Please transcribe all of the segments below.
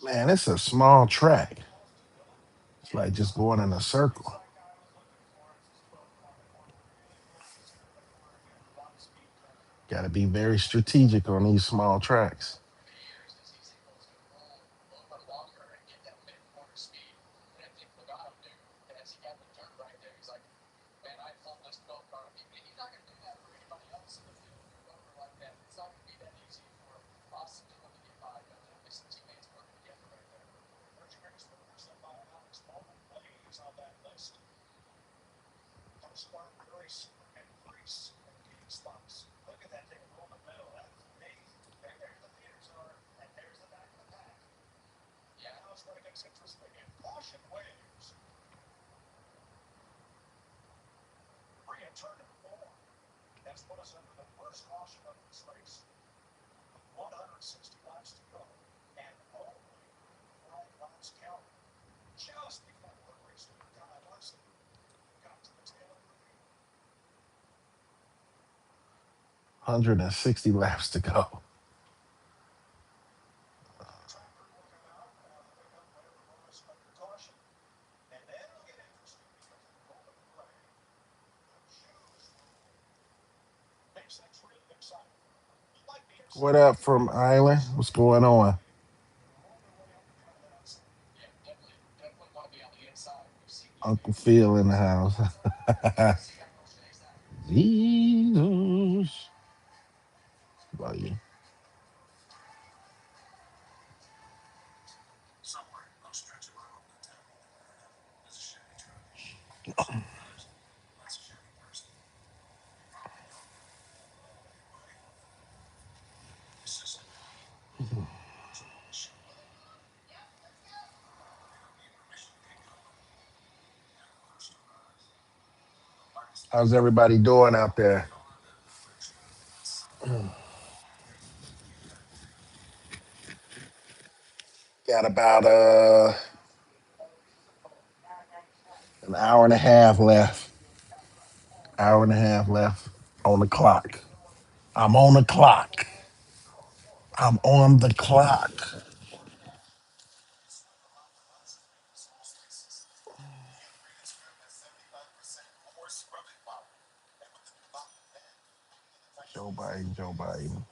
Man, it's a small track. It's like just going in a circle. Got to be very strategic on these small tracks. Hundred and 60 laps to go. What up from Island? What's going on? Uncle Phil in the house. Jesus. About you. How's everybody doing out there? Got about an hour and a half left. Hour and a half left on the clock. I'm on the clock. I'm on the clock. Joe Biden, Joe Biden.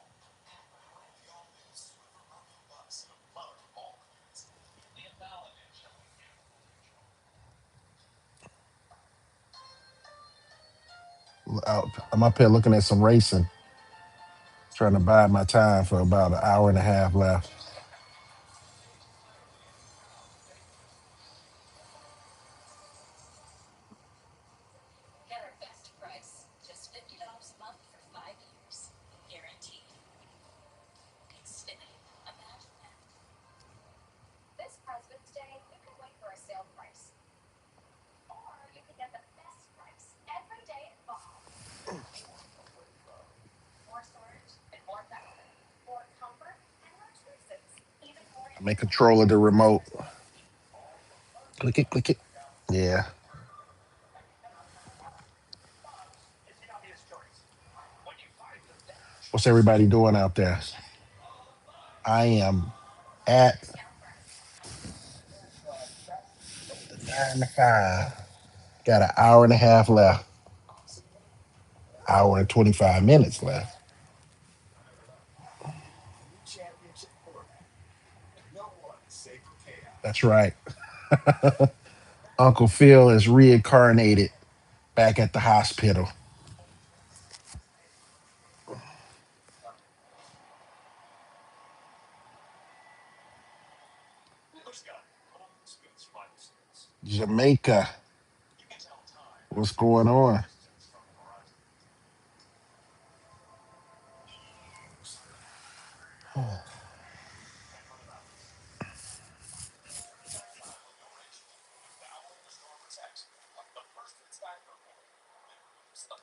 I'm up here looking at some racing, trying to buy my time for about an hour and a half left. I'm in control of the remote. Click it, click it. Yeah. What's everybody doing out there? I am at 9 to 5. Got an hour and a half left. Hour and 25 minutes left. That's right. Uncle Phil is reincarnated back at the hospital. Jamaica. What's going on?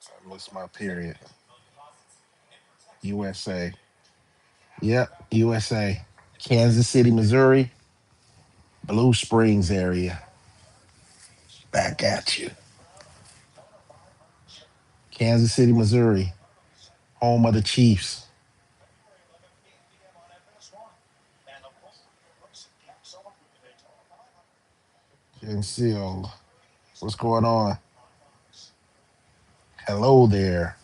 I missed my period. USA. Yep, USA. Kansas City, Missouri, Blue Springs area. Back at you. Kansas City, Missouri, home of the Chiefs. And Seal, what's going on? Hello there.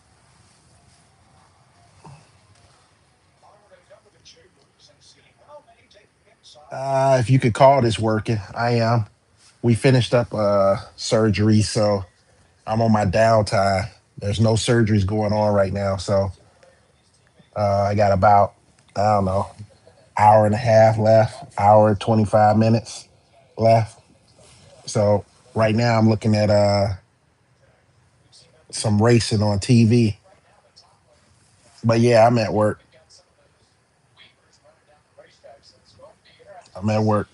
If you could call this working, I am. We finished up surgery, so I'm on my downtime. There's no surgeries going on right now, so I got about I don't know hour and a half left, hour and 25 minutes left. So right now I'm looking at some racing on TV. But yeah, I'm at work. I'm at work.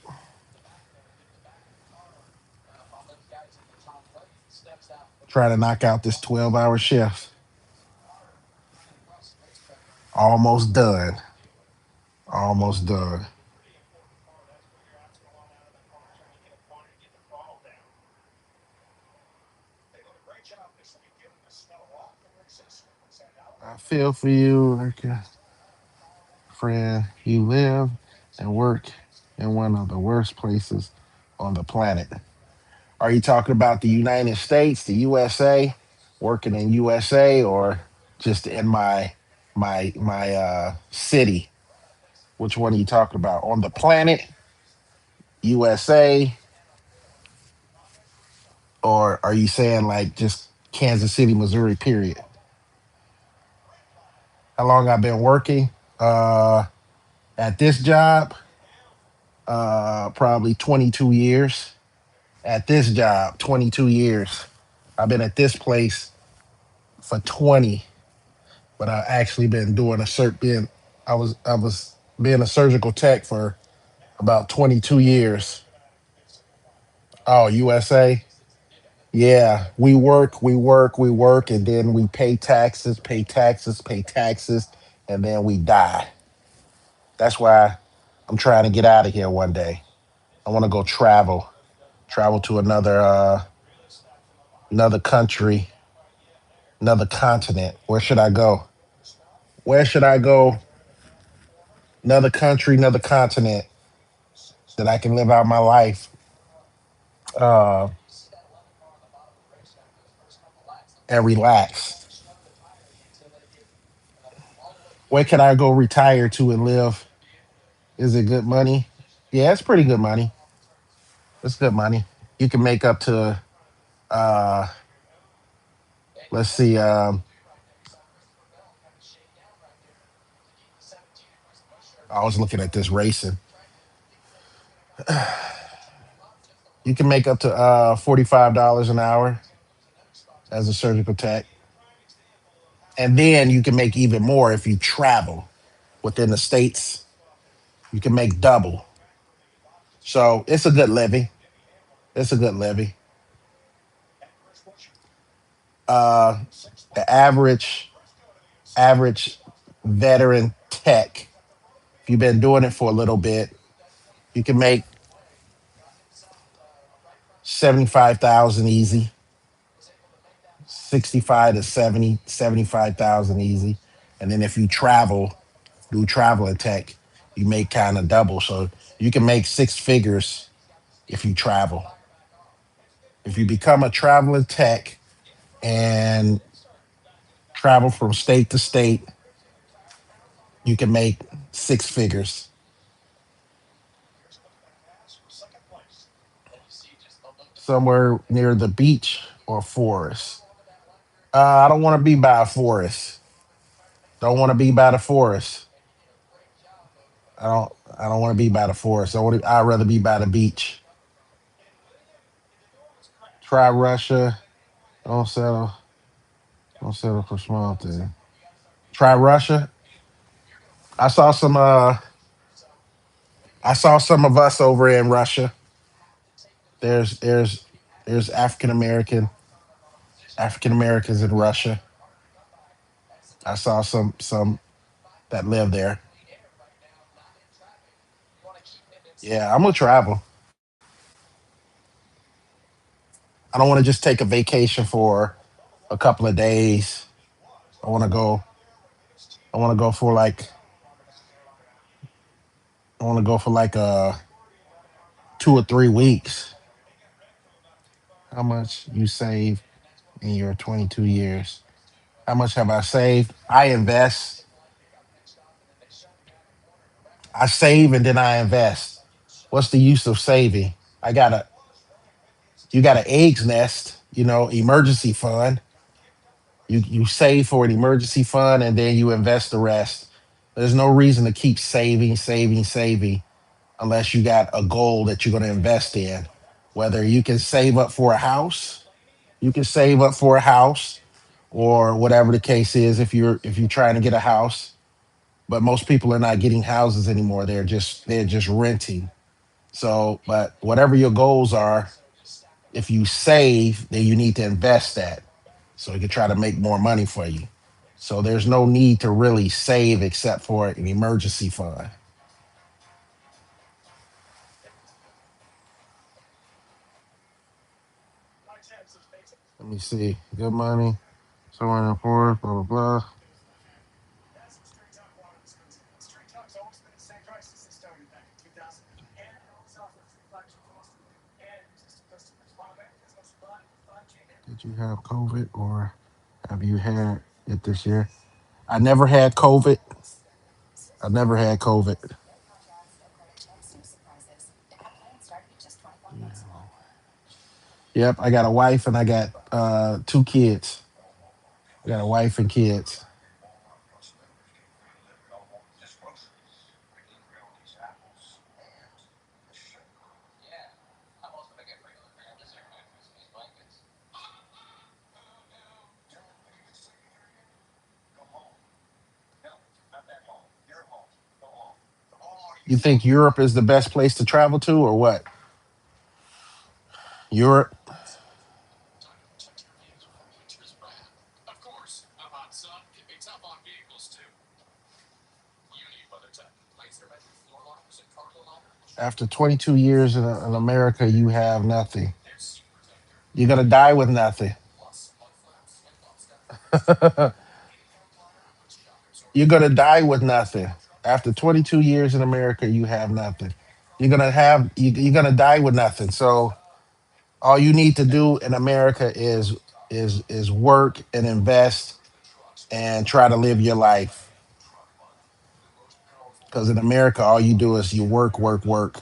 Trying to knock out this 12-hour shift. Almost done. Almost done. I feel for you, like a friend. You live and work in one of the worst places on the planet. Are you talking about the United States, the USA, working in USA, or just in my city? Which one are you talking about? On the planet, USA, or are you saying like just Kansas City, Missouri, period? How long I've been working? Uh at this job, probably 22 years. At this job, 22 years. I've been at this place for 20, but I actually been doing a cert being I was being a surgical tech for about 22 years. Oh, USA. Yeah, we work, and then we pay taxes, pay taxes, pay taxes, and then we die. That's why I'm trying to get out of here one day. I want to go travel to another country, another continent. Where should I go? Where should I go? Another country, another continent that I can live out my life uh, and relax. Where can I go retire to and live? Is it good money? Yeah, it's pretty good money. It's good money. You can make up to uh, let's see, I was looking at this racing. You can make up to $45 an hour as a surgical tech. And then you can make even more if you travel within the states. You can make double. So it's a good living. It's a good living. Uh, the average veteran tech, if you've been doing it for a little bit, You can make 75,000 easy, 65 to 70, 75,000 easy. And then if you travel, do travel and tech, you make kind of double. So you can make six figures if you travel. If you become a traveling tech and travel from state to state, you can make six figures. Somewhere near the beach or forest. I don't want to be by a forest. Don't want to be by the forest. I don't. I don't want to be by the forest. I'd rather be by the beach. Try Russia. Don't settle. Don't settle for small things. Try Russia. I saw some. I saw some of us over in Russia. There's there's there's African Americans in Russia. I saw some that live there. Yeah, I'm gonna travel. I don't want to just take a vacation for a couple of days. I want to go. I want to go for like. I want to go for like 2 or 3 weeks. How much you save in your 22 years? How much have I saved? I invest. I save and then I invest. What's the use of saving? I got a you got an eggs nest, emergency fund. You save for an emergency fund and then you invest the rest. There's no reason to keep saving, saving, saving unless you got a goal that you're going to invest in. Whether you can save up for a house, you can save up for a house or whatever the case is if you're trying to get a house. But most people are not getting houses anymore. They're just renting. So, but whatever your goals are, if you save, then you need to invest that so it can try to make more money for you. So there's no need to really save except for an emergency fund. Let me see. Good money, somewhere in the forest, blah blah blah. Did you have COVID or have you had it this year? I never had COVID. I never had COVID. Yep, I got a wife and I got two kids. I got a wife and kids. You think Europe is the best place to travel to, or what? Europe. After 22 years in America, you have nothing. You're gonna die with nothing. You're gonna die with nothing. After 22 years in America, you have nothing. You're gonna die with nothing. So all you need to do in America is work and invest and try to live your life. Because in America, all you do is you work, work, work.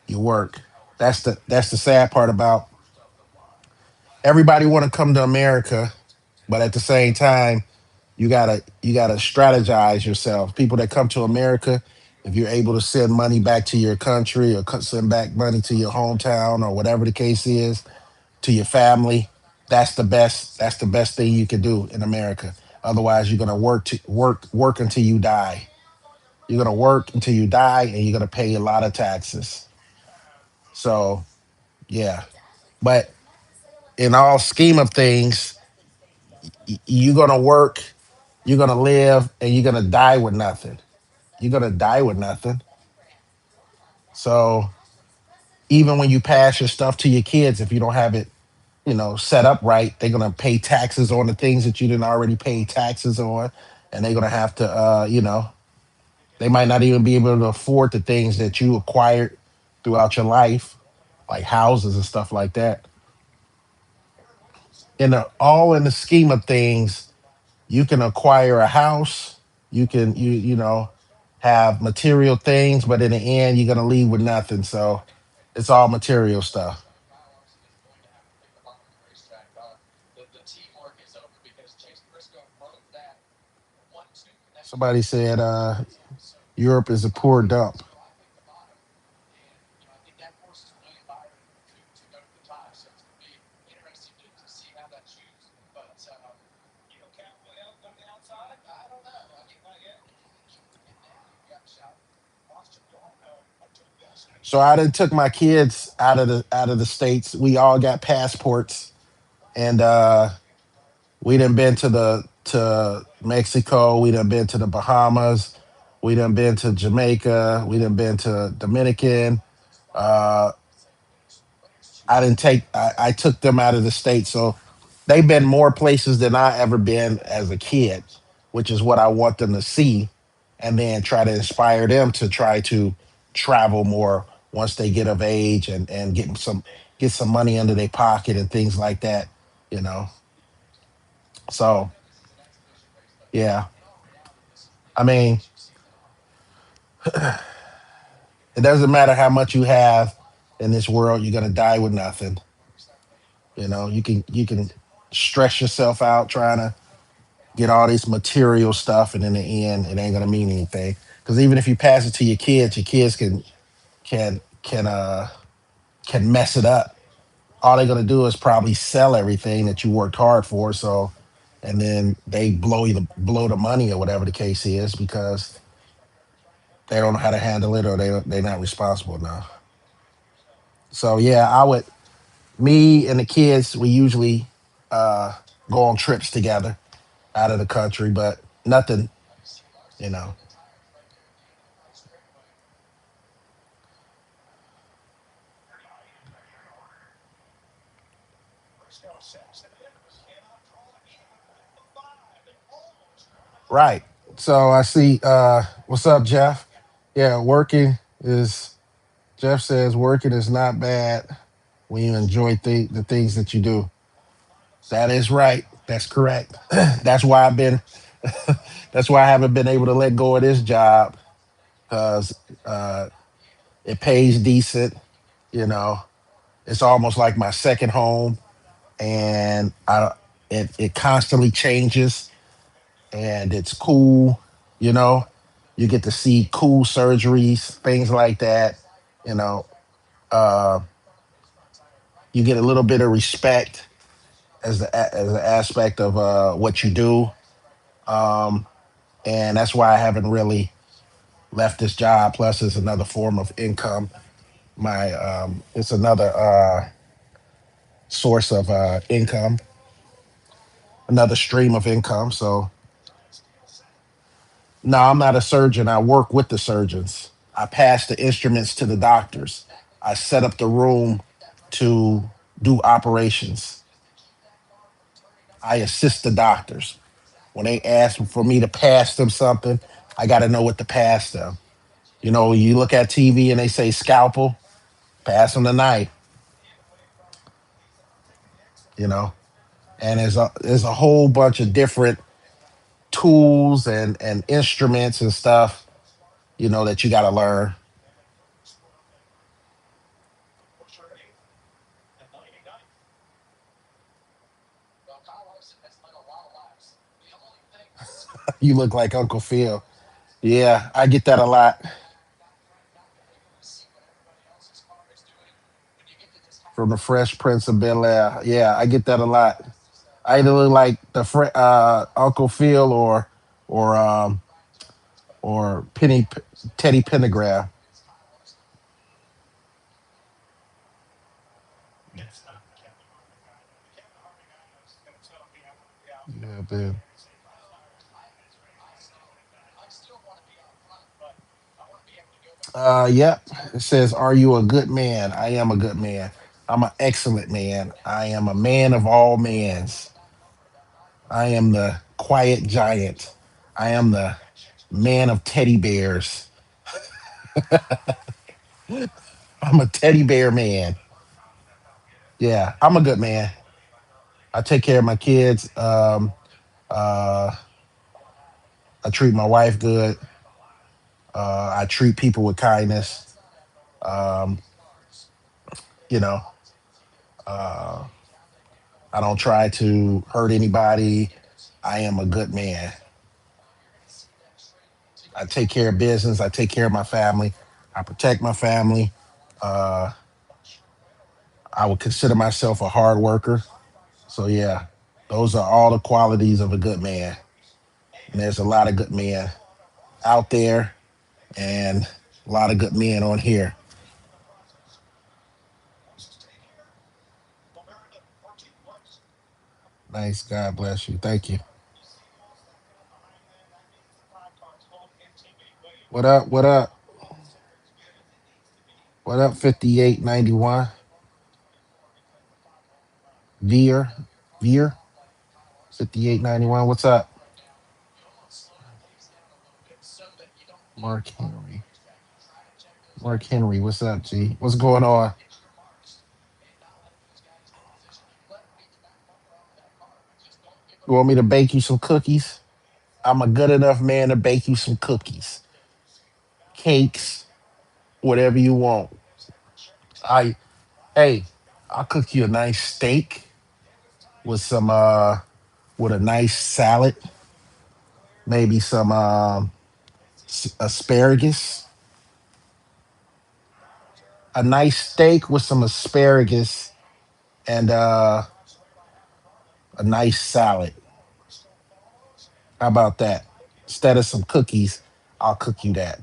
You work. That's the sad part about everybody want to come to America, but at the same time, you gotta strategize yourself. People that come to America, if you're able to send money back to your country or send back money to your hometown or whatever the case is to your family, that's the best. That's the best thing you can do in America. Otherwise, you're gonna work until you die. You're gonna work until you die, and you're gonna pay a lot of taxes. So yeah, but in all scheme of things, you're gonna work, you're gonna live, and you're gonna die with nothing. You're gonna die with nothing. So even when you pass your stuff to your kids, if you don't have it, set up right, they're gonna pay taxes on the things that you didn't already pay taxes on, and they're gonna have to, they might not even be able to afford the things that you acquired throughout your life, like houses and stuff like that. All in the scheme of things, you can acquire a house, you can have material things, but in the end, you're gonna leave with nothing. So it's all material stuff. Somebody said Europe is a poor dump. So I done took my kids out of the states. We all got passports, and we done been to Mexico. We done been to the Bahamas. We done been to Jamaica. We done been to Dominican. Uh, I took them out of the state, so they've been more places than I ever been as a kid, which is what I want them to see, and then try to inspire them to try to travel more once they get of age and get some money under their pocket and things like that, you know. So yeah, I mean, it doesn't matter how much you have in this world, you're gonna die with nothing. You can stress yourself out trying to get all this material stuff, and in the end, it ain't gonna mean anything. Because even if you pass it to your kids can mess it up. All they're gonna do is probably sell everything that you worked hard for. So, and then they blow the money or whatever the case is because they don't know how to handle it or they're not responsible enough. So yeah, me and the kids, we usually uh, go on trips together out of the country, but nothing, you know. Right. So I see. What's up, Jeff? Yeah, working is. Jeff says working is not bad when you enjoy the things that you do. That is right. That's correct. That's why I've been. That's why I haven't been able to let go of this job because it pays decent. You know, it's almost like my second home, and it constantly changes, and it's cool. You know, you get to see cool surgeries, things like that. You know, uh, you get a little bit of respect as an aspect of what you do, um, and that's why I haven't really left this job. Plus, it's another form of income. It's another source of income, another stream of income. So, no, I'm not a surgeon. I work with the surgeons. I pass the instruments to the doctors. I set up the room to do operations. I assist the doctors. When they ask for me to pass them something, I got to know what to pass them. You look at TV and they say scalpel, pass them the knife, you know. And there's a whole bunch of different tools and instruments and stuff, that you got to learn. You look like Uncle Phil. Yeah, I get that a lot from the Fresh Prince of Bel Air. Yeah, I get that a lot. I either look like Uncle Phil or um, or Teddy Pendergrass. Yeah, man. Yep. It says, "Are you a good man?" I am a good man. I'm an excellent man. I am a man of all mans. I am the quiet giant. I am the man of teddy bears. I'm a teddy bear man. Yeah, I'm a good man. I take care of my kids. Uh, I treat my wife good. I treat people with kindness. Um, you know, uh, I don't try to hurt anybody. I am a good man. I take care of business. I take care of my family. I protect my family. Uh, I would consider myself a hard worker. So yeah, those are all the qualities of a good man. And there's a lot of good men out there, and a lot of good men on here. Nice. God bless you. Thank you. What up? What up? What up? 5891. Veer. Veer. 5891. What's up? Mark Henry. Mark Henry. What's up, G? What's going on? You want me to bake you some cookies? I'm a good enough man to bake you some cookies, cakes, whatever you want. I Hey, I'll cook you a nice steak with some with a nice salad, maybe some asparagus. A nice steak with some asparagus and a nice salad. How about that? Instead of some cookies, I'll cook you that.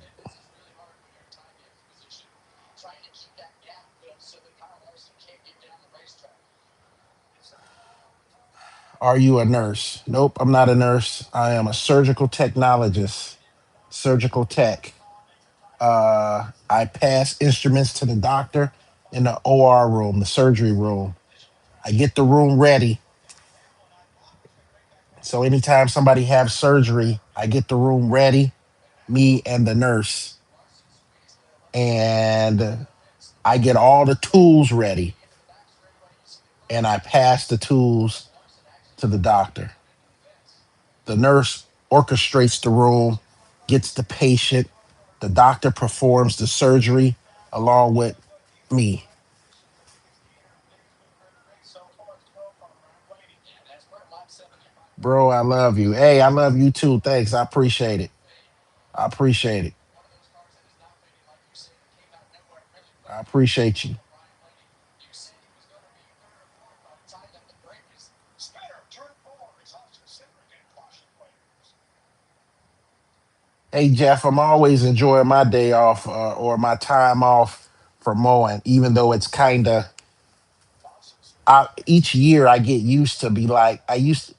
Are you a nurse? Nope, I'm not a nurse. I am a surgical technologist, surgical tech. I pass instruments to the doctor in the OR room, the surgery room. I get the room ready. So anytime somebody has surgery, I get the room ready, me and the nurse, and I get all the tools ready, and I pass the tools to the doctor. The nurse orchestrates the room, gets the patient. The doctor performs the surgery along with me. Bro, I love you. Hey, I love you too. Thanks. I appreciate it. I appreciate it. I appreciate you. Hey, Jeff, I'm always enjoying my day off or my time off from mowing, even though it's kind of each year I get used to be like I used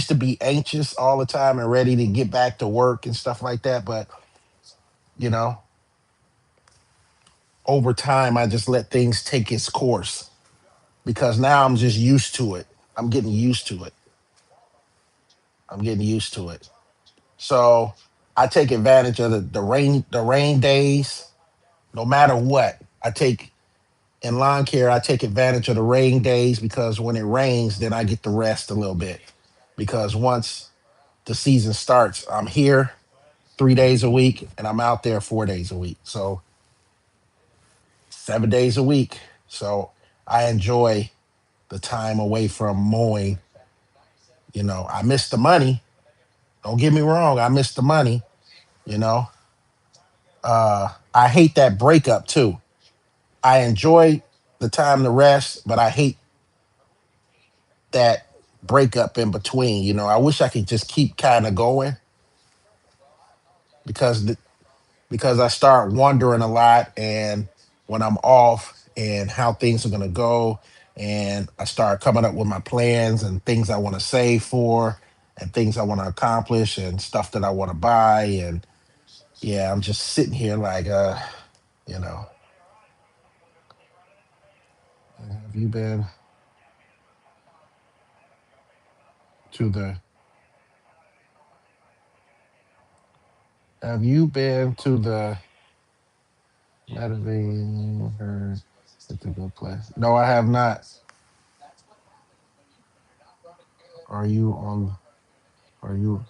to be anxious all the time and ready to get back to work and stuff like that. But you know, over time I just let things take its course because now I'm just used to it. I'm getting used to it. I'm getting used to it. So I take advantage of the rain days, no matter what. I take in lawn care, I take advantage of the rain days because when it rains, then I get to rest a little bit. Because once the season starts, I'm here 3 days a week and I'm out there 4 days a week. So 7 days a week. So I enjoy the time away from mowing. I miss the money. Don't get me wrong, I miss the money, you know. I hate that breakup too. I enjoy the time to rest, but I hate that breakup in between. I wish I could just keep kind of going because because I start wondering a lot and when I'm off and how things are gonna go, and I start coming up with my plans and things I want to save for and things I want to accomplish and stuff that I want to buy. And yeah, I'm just sitting here like You know, have you been to the have you been to the Mediterranean or it's a good place? No, I have not. Are you on are you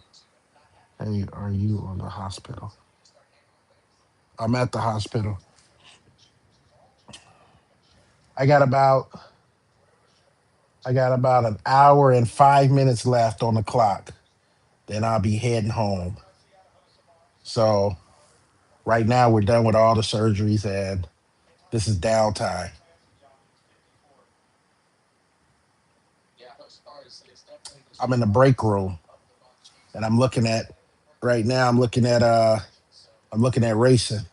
hey, are you on the hospital? I'm at the hospital. I got about I got about an hour and 5 minutes left on the clock. Then I'll be heading home. So right now we're done with all the surgeries and this is downtime. I'm in the break room and I'm looking at right now I'm looking at racing.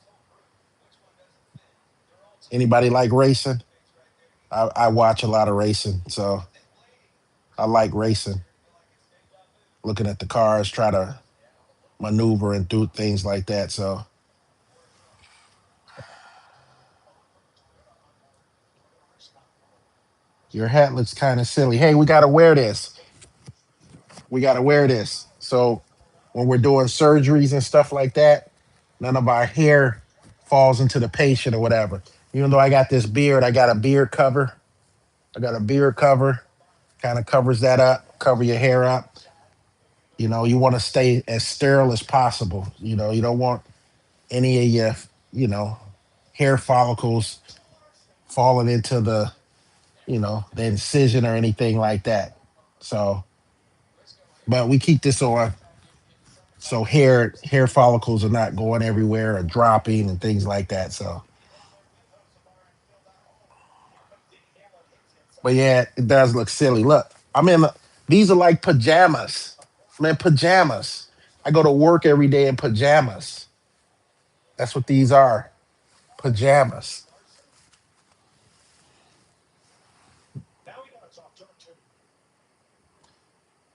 Anybody like racing? I watch a lot of racing, so I like racing. Looking at the cars, try to maneuver and do things like that. So your hat looks kind of silly. Hey, we gotta wear this. We gotta wear this. So when we're doing surgeries and stuff like that, none of our hair falls into the patient or whatever. Even though I got this beard, I got a beard cover. I got a beard cover, kind of covers that up, cover your hair up. You know, you want to stay as sterile as possible. You know, you don't want any of your, you know, hair follicles falling into the incision or anything like that. So, but we keep this on so hair follicles are not going everywhere or dropping and things like that. So, but yeah, it does look silly. Look, these are like pajamas. I'm in pajamas. I go to work every day in pajamas. That's what these are, pajamas.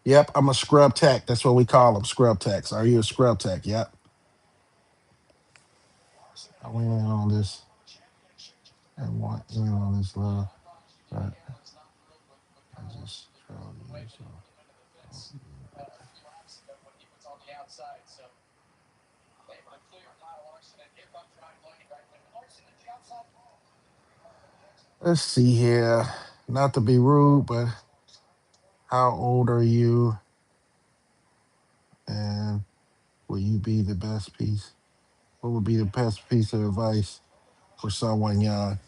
Yep, I'm a scrub tech. That's what we call them, scrub techs. Are you a scrub tech? Yep. I went in on this and want in on this love, but I just showed you. So let's see here. Not to be rude, but how old are you? And will you be the best piece? What would be the best piece of advice for someone young?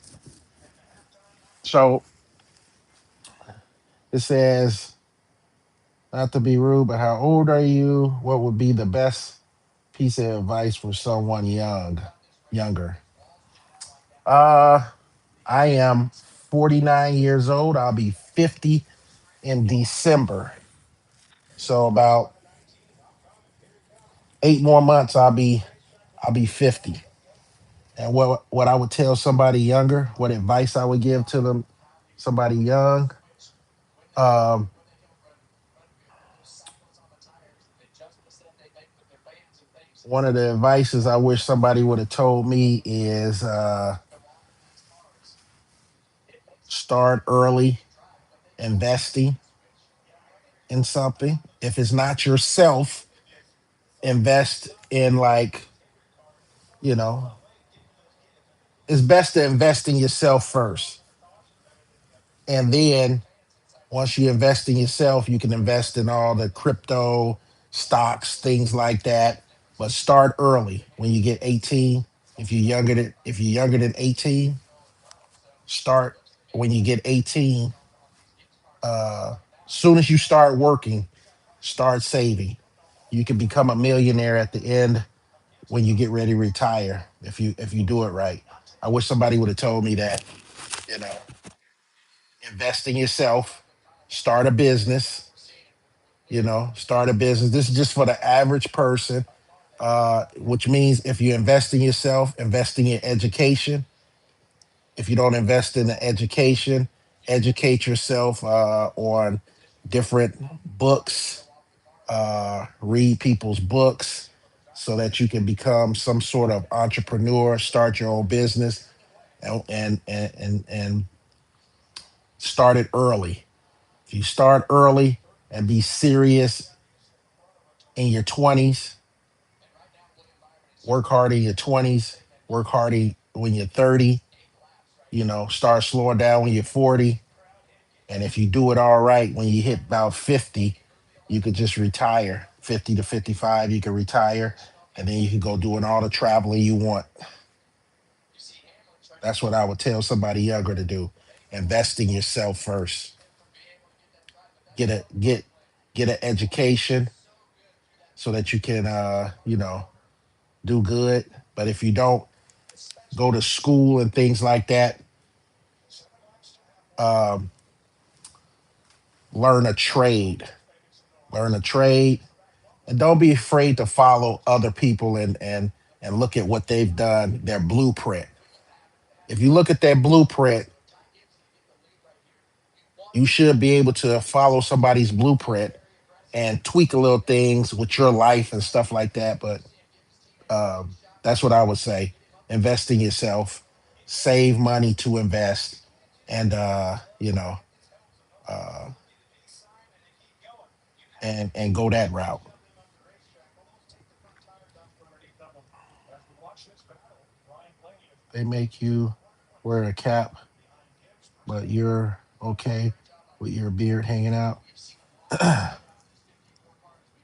So it says, not to be rude, but how old are you? What would be the best piece of advice for someone younger? Uh, I am 49 years old. I'll be 50 in December. So about 8 more months, I'll be 50. And what I would tell somebody younger, what advice I would give to them, somebody young. Um, One of the advices I wish somebody would have told me is start early investing in something. If it's not yourself, invest in you know, it's best to invest in yourself first. And then once you invest in yourself, you can invest in all the crypto stocks, things like that. But start early when you get 18. If you're younger than 18, start when you get 18. Soon as you start working, start saving. You can become a millionaire at the end when you get ready to retire if you do it right. I wish somebody would have told me that, you know, invest in yourself, start a business, start a business. This is just for the average person, which means if you invest in yourself, investing in education. If you don't invest in the education, educate yourself on different books, read people's books, so that you can become some sort of entrepreneur, start your own business, and start it early. If you start early and be serious in your 20s, work hard in your 20s, work hard when you're 30, start slowing down when you're 40. And if you do it all right, when you hit about 50, you could just retire. 50 to 55, you can retire, and then you can go doing all the traveling you want. That's what I would tell somebody younger to do. Invest in yourself first. Get an education so that you can do good. But if you don't go to school and things like that, um, learn a trade. Learn a trade, and don't be afraid to follow other people and look at what they've done, their blueprint. If you look at their blueprint, you should be able to follow somebody's blueprint and tweak a little things with your life and stuff like that. But that's what I would say. Invest in yourself, save money to invest, and uh, and go that route. They make you wear a cap, but you're okay with your beard hanging out.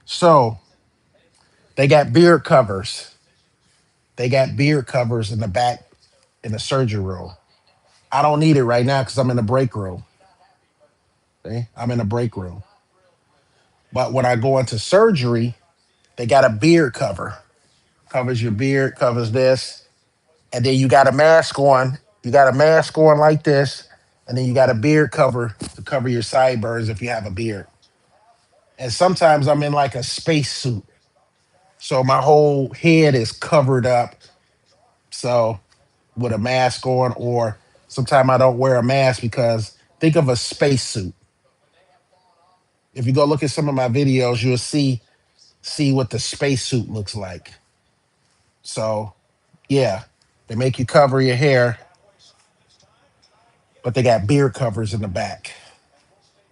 So they got beard covers. They got beard covers in the back in the surgery room. I don't need it right now because I'm in the break room. Okay? I'm in the break room. But when I go into surgery, they got a beard cover. Covers your beard, covers this. And then you got a mask on. You got a mask on like this. And then you got a beard cover to cover your sideburns if you have a beard. And sometimes I'm in like a space suit. So my whole head is covered up. So with a mask on, or sometimes I don't wear a mask because think of a spacesuit. If you go look at some of my videos, you'll see what the spacesuit looks like. So yeah, they make you cover your hair, but they got beard covers in the back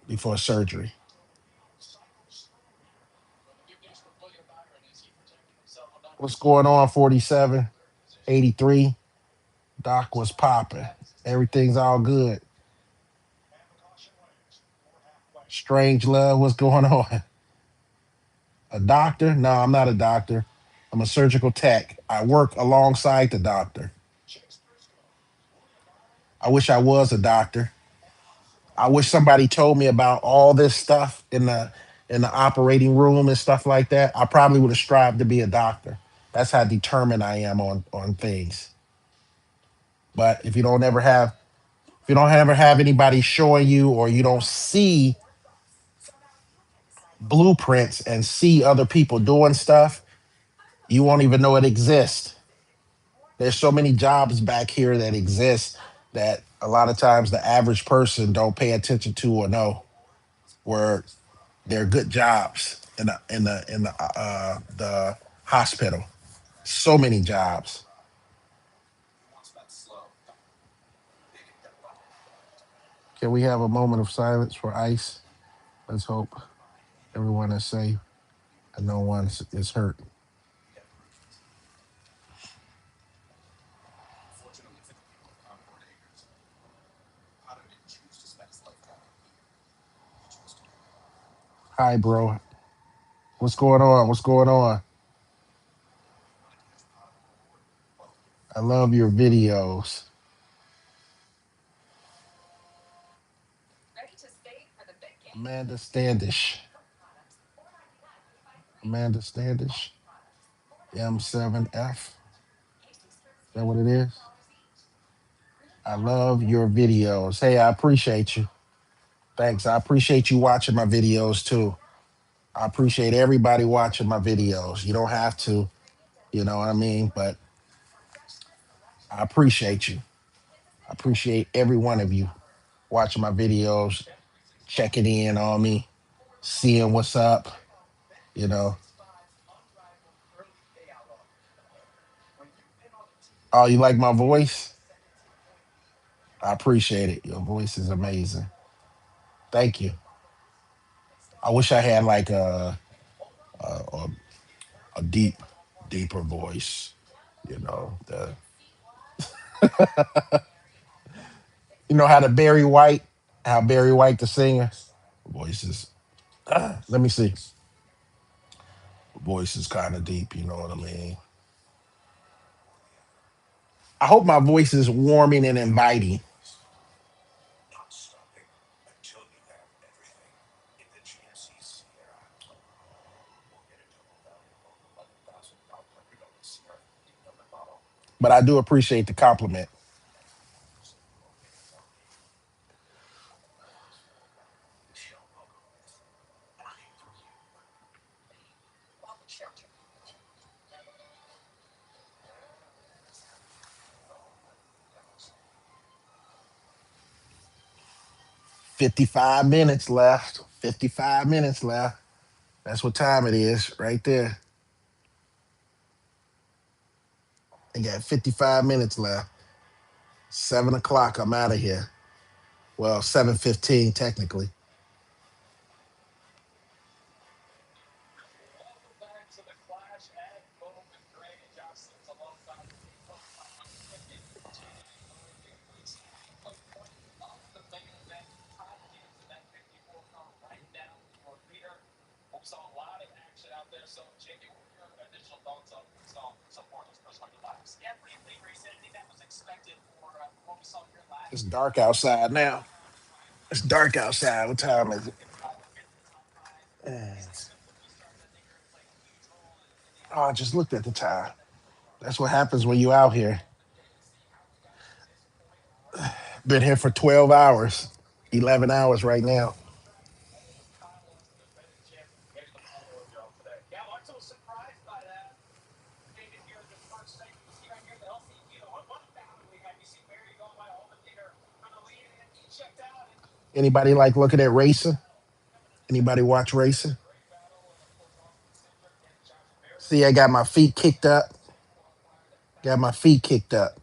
before surgery. What's going on, 47, 83? Doc was popping. Everything's all good. Strange love, what's going on? A doctor? No, I'm not a doctor. I'm a surgical tech. I work alongside the doctor. I wish I was a doctor. I wish somebody told me about all this stuff in the operating room and stuff like that. I probably would have strived to be a doctor. That's how determined I am on things. But if you don't ever have anybody showing you, or you don't see blueprints and see other people doing stuff, you won't even know it exists. There's so many jobs back here that exist that a lot of times the average person don't pay attention to or know, where they're good jobs in the hospital. So many jobs. Can we have a moment of silence for ICE? Let's hope everyone is safe and no one is hurt. Hi, bro. What's going on? What's going on? I love your videos. Amanda Standish. Amanda Standish. M7F. Is that what it is? I love your videos. Hey, I appreciate you. Thanks. I appreciate you watching my videos too. I appreciate everybody watching my videos. You don't have to, you know what I mean? But I appreciate you. I appreciate every one of you watching my videos, checking in on me, seeing what's up, you know. Oh, you like my voice? I appreciate it. Your voice is amazing. Thank you. I wish I had like a, a deeper voice. You know, you know how the Barry White, how Barry White the singer, voice is. Let me see. Voice is kind of deep. You know what I mean? I hope my voice is warming and inviting. But I do appreciate the compliment. 55 minutes left. 55 minutes left. That's what time it is right there. I got 55 minutes left. 7 o'clock, I'm out of here. Well, 7:15 technically. It's dark outside now. It's dark outside. What time is it? Oh, I just looked at the time. That's what happens when you out here. Been here for 12 hours, 11 hours right now. Anybody like looking at racing? Anybody watch racing? See, I got my feet kicked up. Got my feet kicked up.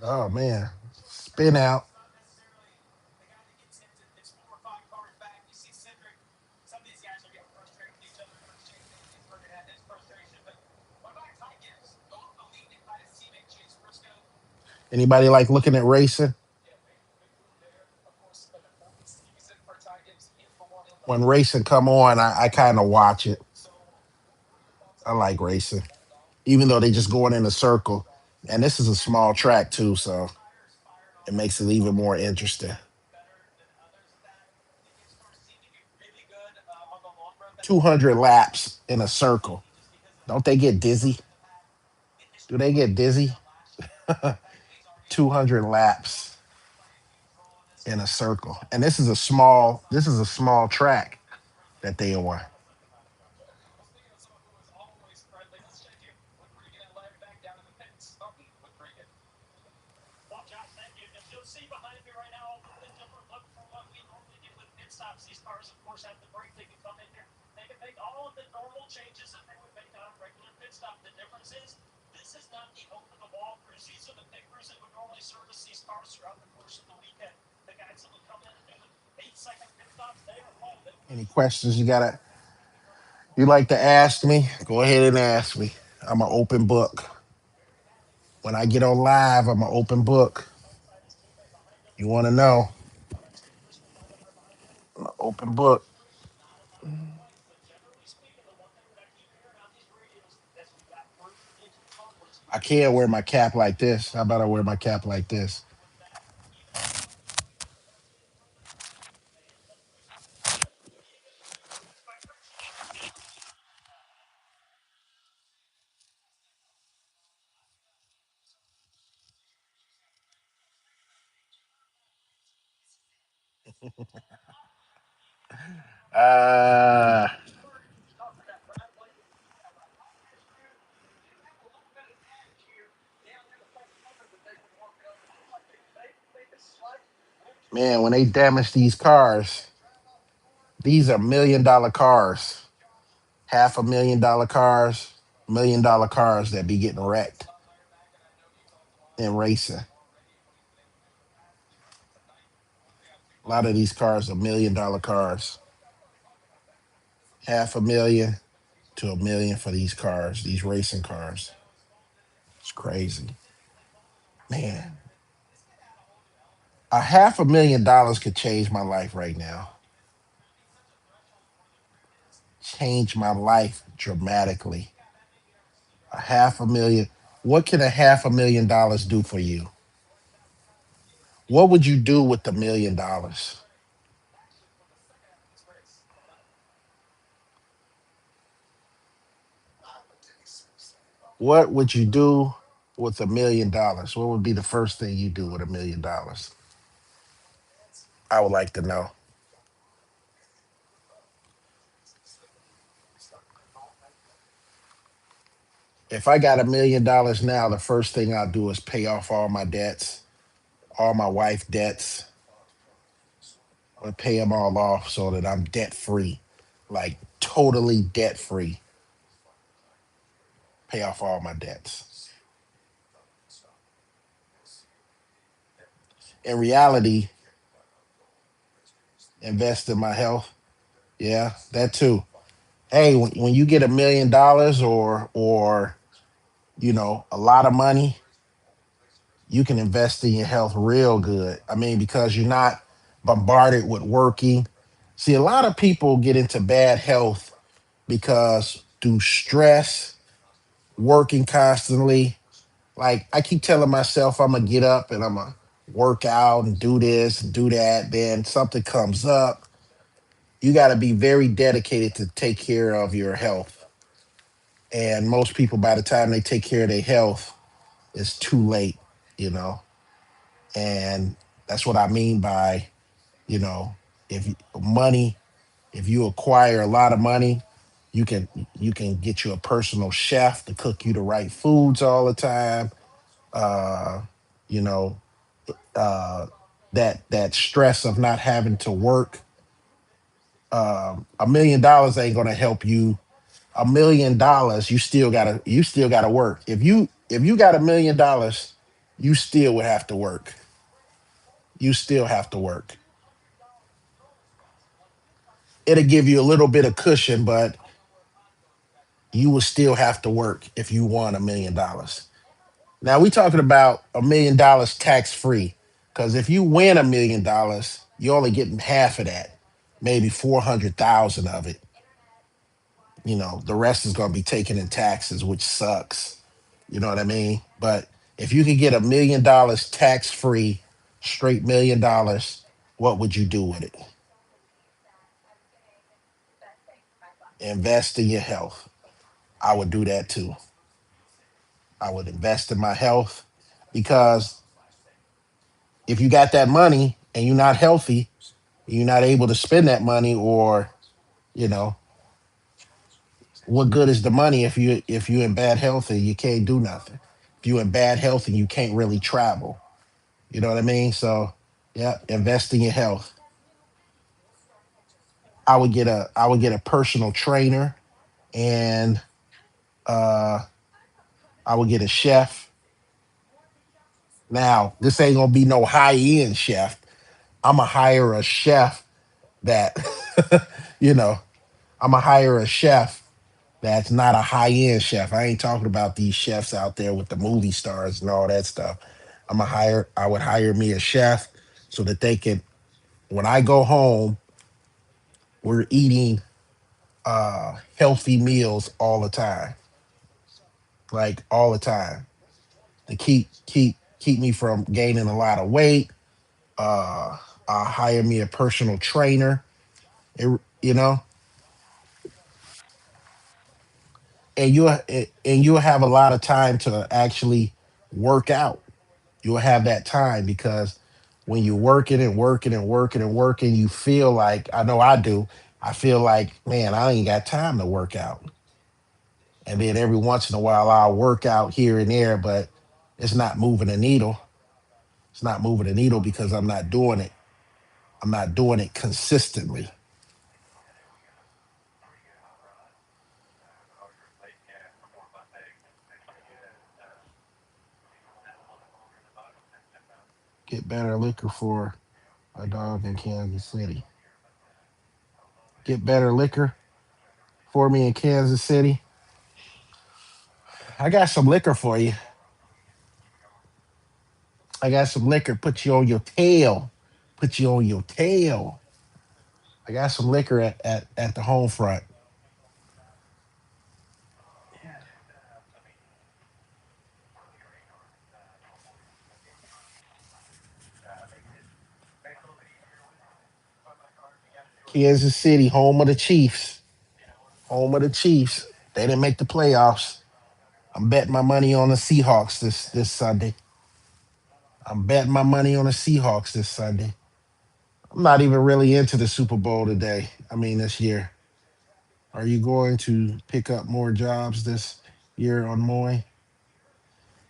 Oh man. Spin out. Anybody like looking at racing? When racing come on, I kind of watch it. I like racing. Even though they just going in a circle. And this is a small track too, so it makes it even more interesting. 200 laps in a circle. Don't they get dizzy? Do they get dizzy? 200 laps in a circle. And this is a small track that they on. Any questions you like to ask me? Go ahead and ask me. I'm an open book. When I get on live, I'm an open book. You want to know? I'm an open book. I can't wear my cap like this. How about I wear my cap like this? Uh, Man, when they damage these cars, these are $1 million cars, $500,000 cars, $1 million cars that be getting wrecked in racing. A lot of these cars are $1 million cars, 500,000 to 1 million for these cars, these racing cars. It's crazy, man. $500,000 could change my life right now. Change my life dramatically. A half a million. What can a $500,000 do for you? What would you do with the $1 million? What would you do with $1 million? What would be the first thing you do with $1 million? I would like to know. If I got $1 million now, the first thing I'll do is pay off all my debts, all my wife debts. I'll pay them all off so that I'm debt free, like totally debt free. Pay off all my debts. In reality, invest in my health. Yeah, that too. Hey, when you get $1 million or a lot of money, you can invest in your health real good. I mean, because you're not bombarded with working. See, a lot of people get into bad health because through stress, working constantly. Like I keep telling myself I'm gonna get up and I'm gonna work out and do this and do that. Then something comes up. You got to be very dedicated to take care of your health. And most people, by the time they take care of their health, it's too late, you know. And that's what I mean by, you know, if money, if you acquire a lot of money, you can you can get you a personal chef to cook you the right foods all the time. Uh, you know, uh, that stress of not having to work. $1 million ain't gonna help you. $1 million, you still gotta work. If you got $1 million, you still would have to work. You still have to work. It'll give you a little bit of cushion, but you will still have to work if you won $1 million. Now we talking about $1 million tax free. Because if you win $1 million, you're only getting half of that, maybe 400,000 of it. The rest is gonna be taken in taxes, which sucks. You know what I mean? But if you could get $1 million tax free, straight $1 million, what would you do with it? Invest in your health. I would do that too. I would invest in my health because if you got that money and you're not healthy, you're not able to spend that money, or you know, what good is the money if you in bad health and you can't do nothing? If you in bad health and you can't really travel, you know what I mean? So, yeah, invest in your health. I would get a personal trainer, and uh I would get a chef. Now, this ain't gonna be no high end chef. I'm gonna hire a chef that, you know, I'm gonna hire a chef that's not a high end chef. I ain't talking about these chefs out there with the movie stars and all that stuff. I would hire me a chef so that they can, when I go home, we're eating healthy meals all the time, like all the time, to keep me from gaining a lot of weight. Uh, I'll hire me a personal trainer, it, you know, and you'll have a lot of time to actually work out. You'll have that time because when you're working and working and working and working, you feel like, I know I do. I feel like, man, I ain't got time to work out. And then every once in a while, I'll work out here and there, but it's not moving the needle. It's not moving the needle because I'm not doing it. I'm not doing it consistently. Get better liquor for a dog in Kansas City. Get better liquor for me in Kansas City. I got some liquor for you. I got some liquor. Put you on your tail. Put you on your tail. I got some liquor at the home front. Kansas City, home of the Chiefs. Home of the Chiefs. They didn't make the playoffs. I'm betting my money on the Seahawks this Sunday. I'm betting my money on the Seahawks this Sunday. I'm not even really into the Super Bowl today. I mean, this year. Are you going to pick up more jobs this year on Moy?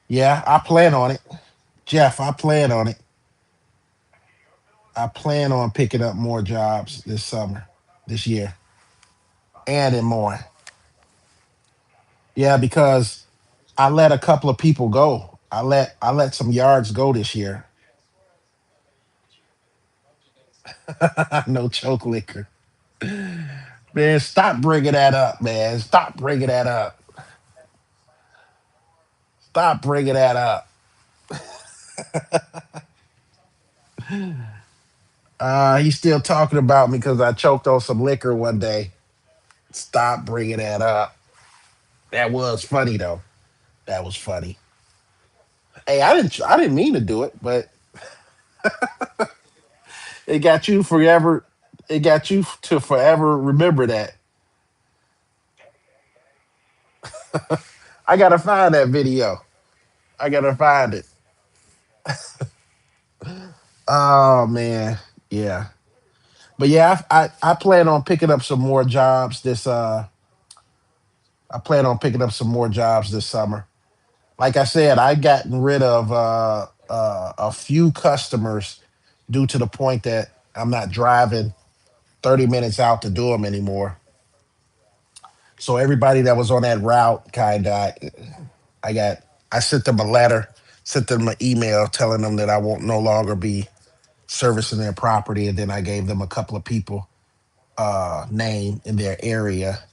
Yeah, I plan on it. Jeff, I plan on it. I plan on picking up more jobs this summer, this year, and in more. Yeah, because I let a couple of people go. I let some yards go this year. No choke liquor. Man, stop bringing that up, man. Stop bringing that up. Stop bringing that up. He's still talking about me because I choked on some liquor one day. Stop bringing that up. That was funny though. That was funny. Hey, I didn't mean to do it, but it got you forever. It got you to forever remember that. I gotta find that video. I gotta find it. Oh man, yeah. But yeah, I plan on picking up some more jobs this. I plan on picking up some more jobs this summer. Like I said, I gotten rid of a few customers due to the point that I'm not driving 30 minutes out to do them anymore. So everybody that was on that route, kind of, I got, I sent them a letter, sent them an email telling them that I won't no longer be servicing their property, and then I gave them a couple of people name in their area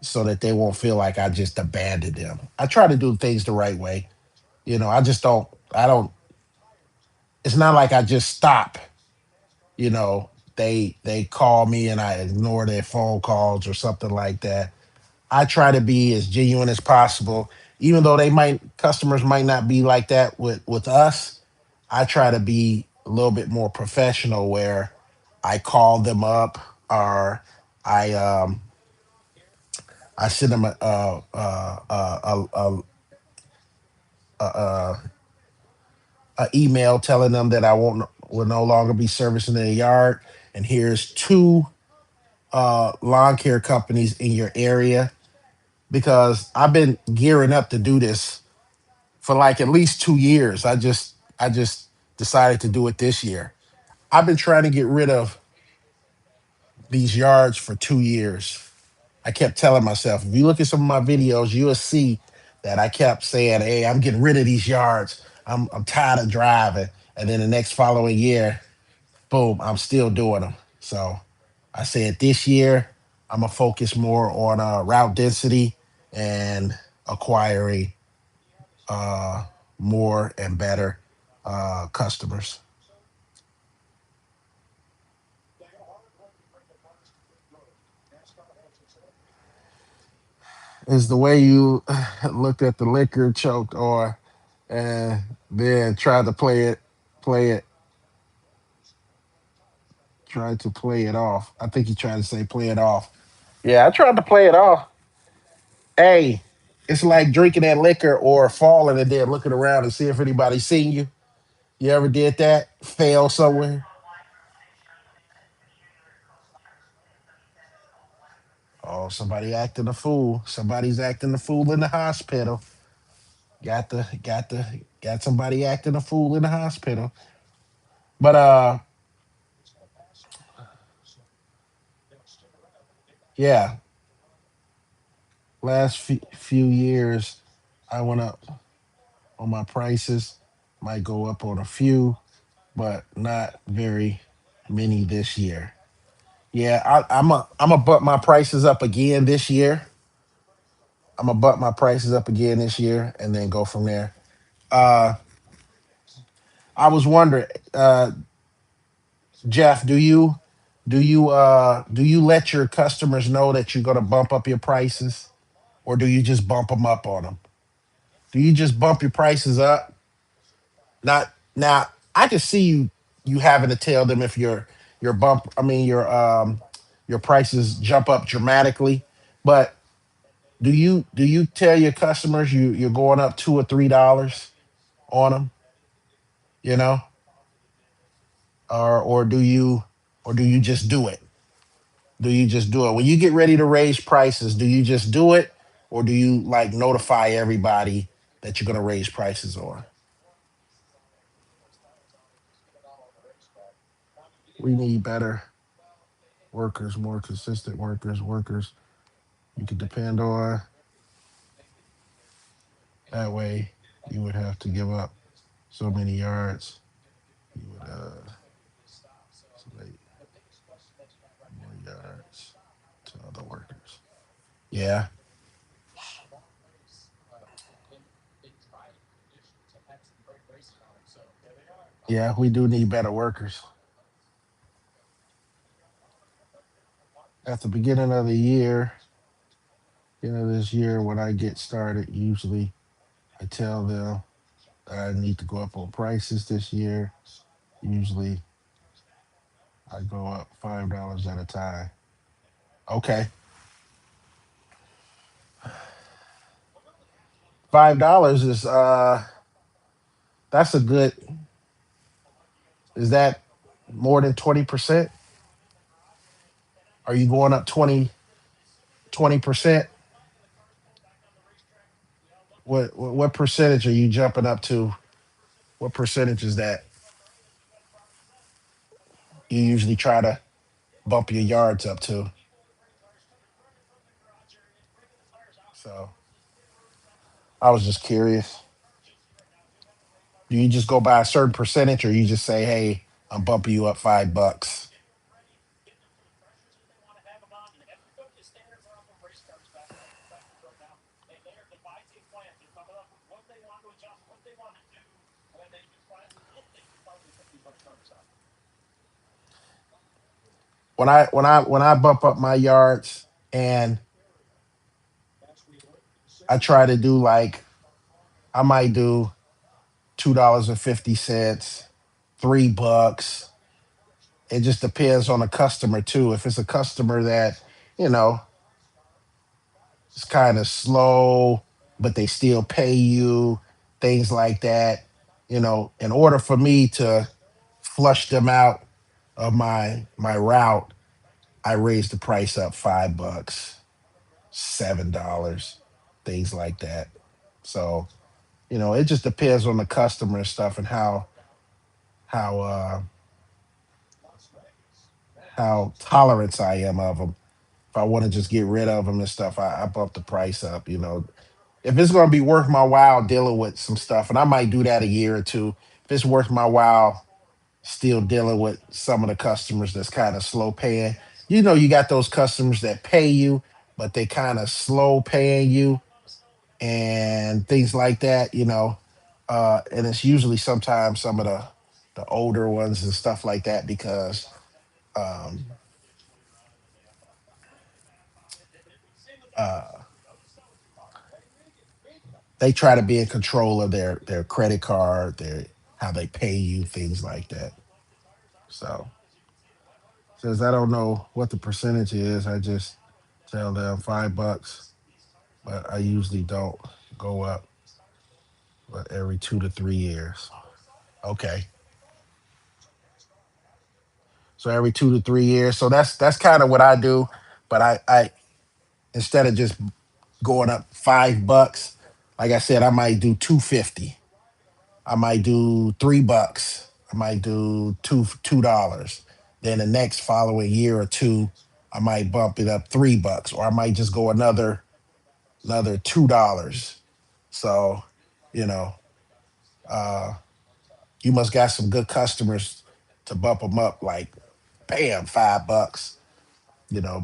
so that they won't feel like I just abandoned them. I try to do things the right way. I just don't. I don't. It's not like I just stop. They call me and I ignore their phone calls or something like that. I try to be as genuine as possible, even though customers might not be like that with us. I try to be a little bit more professional where I call them up or I I send them a email telling them that I won't will no longer be servicing their yard, and here's two lawn care companies in your area because I've been gearing up to do this for like at least 2 years. I just decided to do it this year. I've been trying to get rid of these yards for 2 years. I kept telling myself, if you look at some of my videos, you'll see that I kept saying, "Hey, I'm getting rid of these yards. I'm tired of driving." And then the next following year, boom, I'm still doing them. So I said this year I'm gonna focus more on route density and acquiring uh, more and better customers. Is the way you looked at the liquor choked or and then tried to play it, tried to play it off. I think he tried to say play it off. Yeah, I tried to play it off. Hey, it's like drinking that liquor or falling and then looking around and see if anybody's seen you. You ever did that? Fail somewhere? Oh, somebody acting a fool. Somebody's acting a fool in the hospital. Got somebody acting a fool in the hospital. But Yeah, last few years, I went up on my prices. Might go up on a few, but not very many this year. Yeah, I'm a bump my prices up again this year. I'm gonna bump my prices up again this year, and then go from there. Uh, I was wondering, Jeff, do you let your customers know that you're gonna bump up your prices, or do you just bump them up on them? Do you just bump your prices up? Not now. I can see you having to tell them if your bump. I mean your prices jump up dramatically, but do you tell your customers you're going up $2 or $3 on them? You know, or do you just do it? Do you just do it when you get ready to raise prices? Do you just do it, or do you like notify everybody that you're going to raise prices on? We need better workers, more consistent workers you can depend on. That way, you would have to give up so many yards. You would select more yards to other workers. Yeah, yeah, we do need better workers. At the beginning of the year, this year when I get started, usually I tell them I need to go up on prices this year. Usually I go up $5 at a time. Okay. $5 is that's a good, is that more than 20%? Are you going up 20%? What percentage are you jumping up to? What percentage is that you usually try to bump your yards up to? So I was just curious. Do you just go by a certain percentage, or you just say, "Hey, I'm bumping you up $5"? When I bump up my yards, and I try to do like, I might do $2.50, $3. It just depends on the customer too. If it's a customer that, you know, is kind of slow, but they still pay you, things like that. In order for me to flush them out of my route, I raise the price up $5, $7, things like that. So, it just depends on the customer and stuff, and how how tolerance I am of them. If I want to just get rid of them and stuff, I bump the price up. If it's going to be worth my while dealing with some stuff, and I might do that a year or two. If it's worth my while still dealing with some of the customers that's kind of slow paying, you got those customers that pay you, but they kind of slow paying you and things like that. And it's usually sometimes some of the older ones and stuff like that, because um, uh, they try to be in control of their credit card, their how they pay you, things like that. So, since I don't know what the percentage is, I just tell them $5, but I usually don't go up, but every 2 to 3 years. Okay, so every 2 to 3 years. So that's kind of what I do. But I instead of just going up $5, like I said, I might do 250. I might do $3. I might do $2. Then the next following year or two, I might bump it up $3, or I might just go another $2. So, you know, uh, you must got some good customers to bump them up like, bam, $5.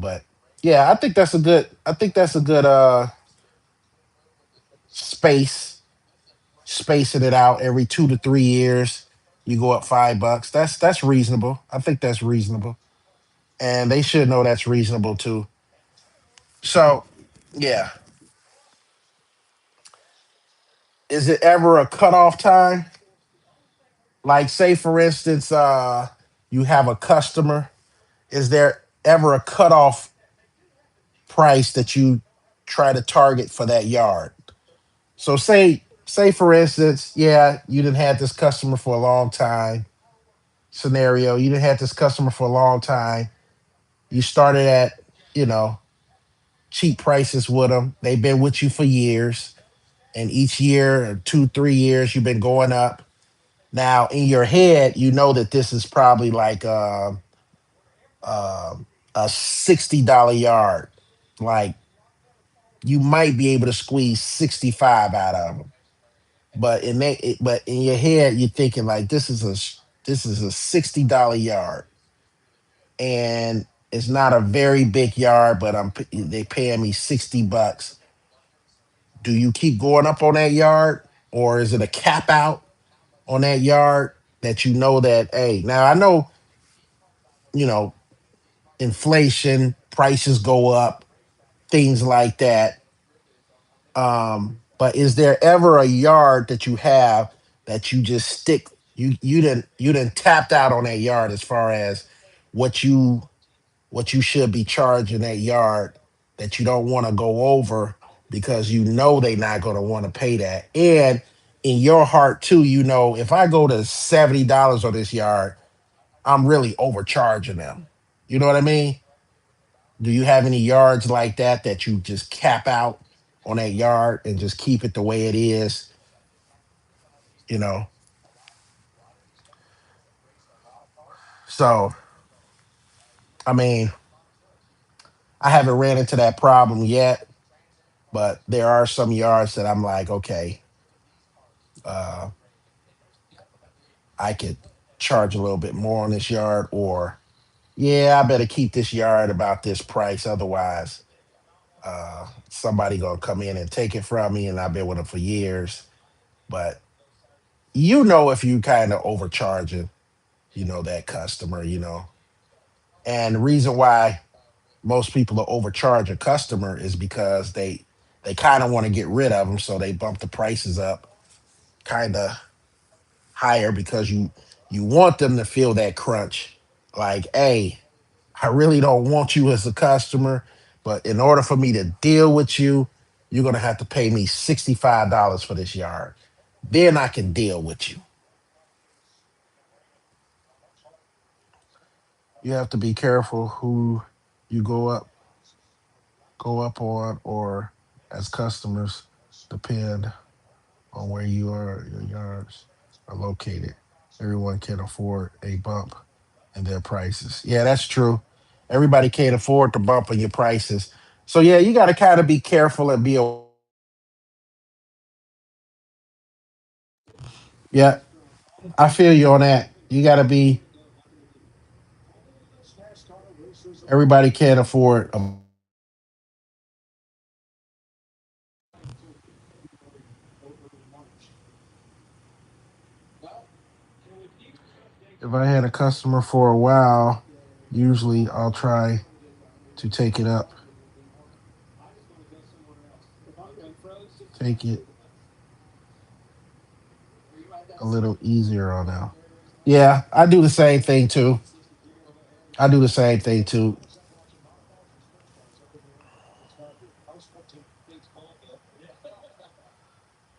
But yeah, I think that's a good space spacing it out every 2 to 3 years. You go up $5. That's reasonable. I think that's reasonable, and they should know that's reasonable too. So, yeah, is it ever a cutoff time? Like, say for instance, you have a customer. Is there ever a cutoff price that you try to target for that yard? So say for instance, yeah, you didn't have this customer for a long time. Scenario, you didn't have this customer for a long time. You started at, you know, cheap prices with them. They've been with you for years, and each year or 2, 3 years, you've been going up. Now, in your head, you know that this is probably like uh, a $60 yard. Like, you might be able to squeeze 65 out of them. But in your head, you're thinking like this is a $60 yard, and it's not a very big yard, but they paying me $60. Do you keep going up on that yard, or is it a cap out on that yard that you know that, hey, now I know, you know inflation, prices go up, things like that. But is there ever a yard that you have that you just stick, you didn't tapped out on that yard as far as what you what you should be charging that yard, that you don't want to go over because you know they're not going to want to pay that. And in your heart too, if I go to $70 on this yard, I'm really overcharging them. You know what I mean? Do you have any yards like that you just cap out on that yard and just keep it the way it is? You know. So, I mean, I haven't ran into that problem yet, but there are some yards that I'm like, okay, uh, I could charge a little bit more on this yard, or yeah, I better keep this yard about this price. Otherwise, somebody gonna come in and take it from me, and I've been with them for years. But if you kind of overcharging, that customer, and the reason why most people are overcharge a customer is because they kind of want to get rid of them, so they bump the prices up kind of higher because you want them to feel that crunch. Like, hey, I really don't want you as a customer, but in order for me to deal with you, you're gonna have to pay me $65 for this yard. Then I can deal with you. You have to be careful who you go up on, or as customers, depend on where your yards are located. Everyone can afford a bump in their prices. Yeah, that's true. Everybody can't afford to bump in your prices. So yeah, you got to kind of be careful and yeah, I feel you on that. You got to be Everybody can't afford if I had a customer for a while, usually I'll try to take it a little easier on them. Yeah, I do the same thing too. I do the same thing too.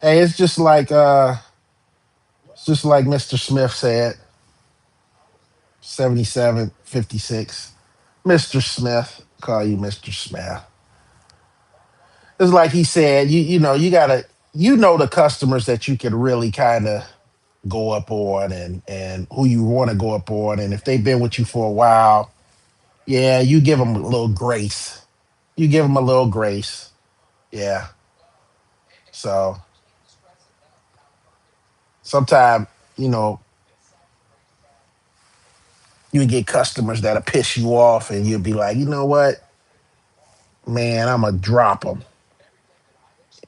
Hey, it's just like Mr. Smith said, 7756. Mr. Smith, call you Mr. Smith. It's like he said, you gotta the customers that you can really kind of go up on, and who you want to go up on, and if they've been with you for a while, Yeah, you give them a little grace. You give them a little grace. Yeah. So sometimes, you know, you get customers that'll piss you off, and you'll be like, you know what, man, I'm gonna drop them.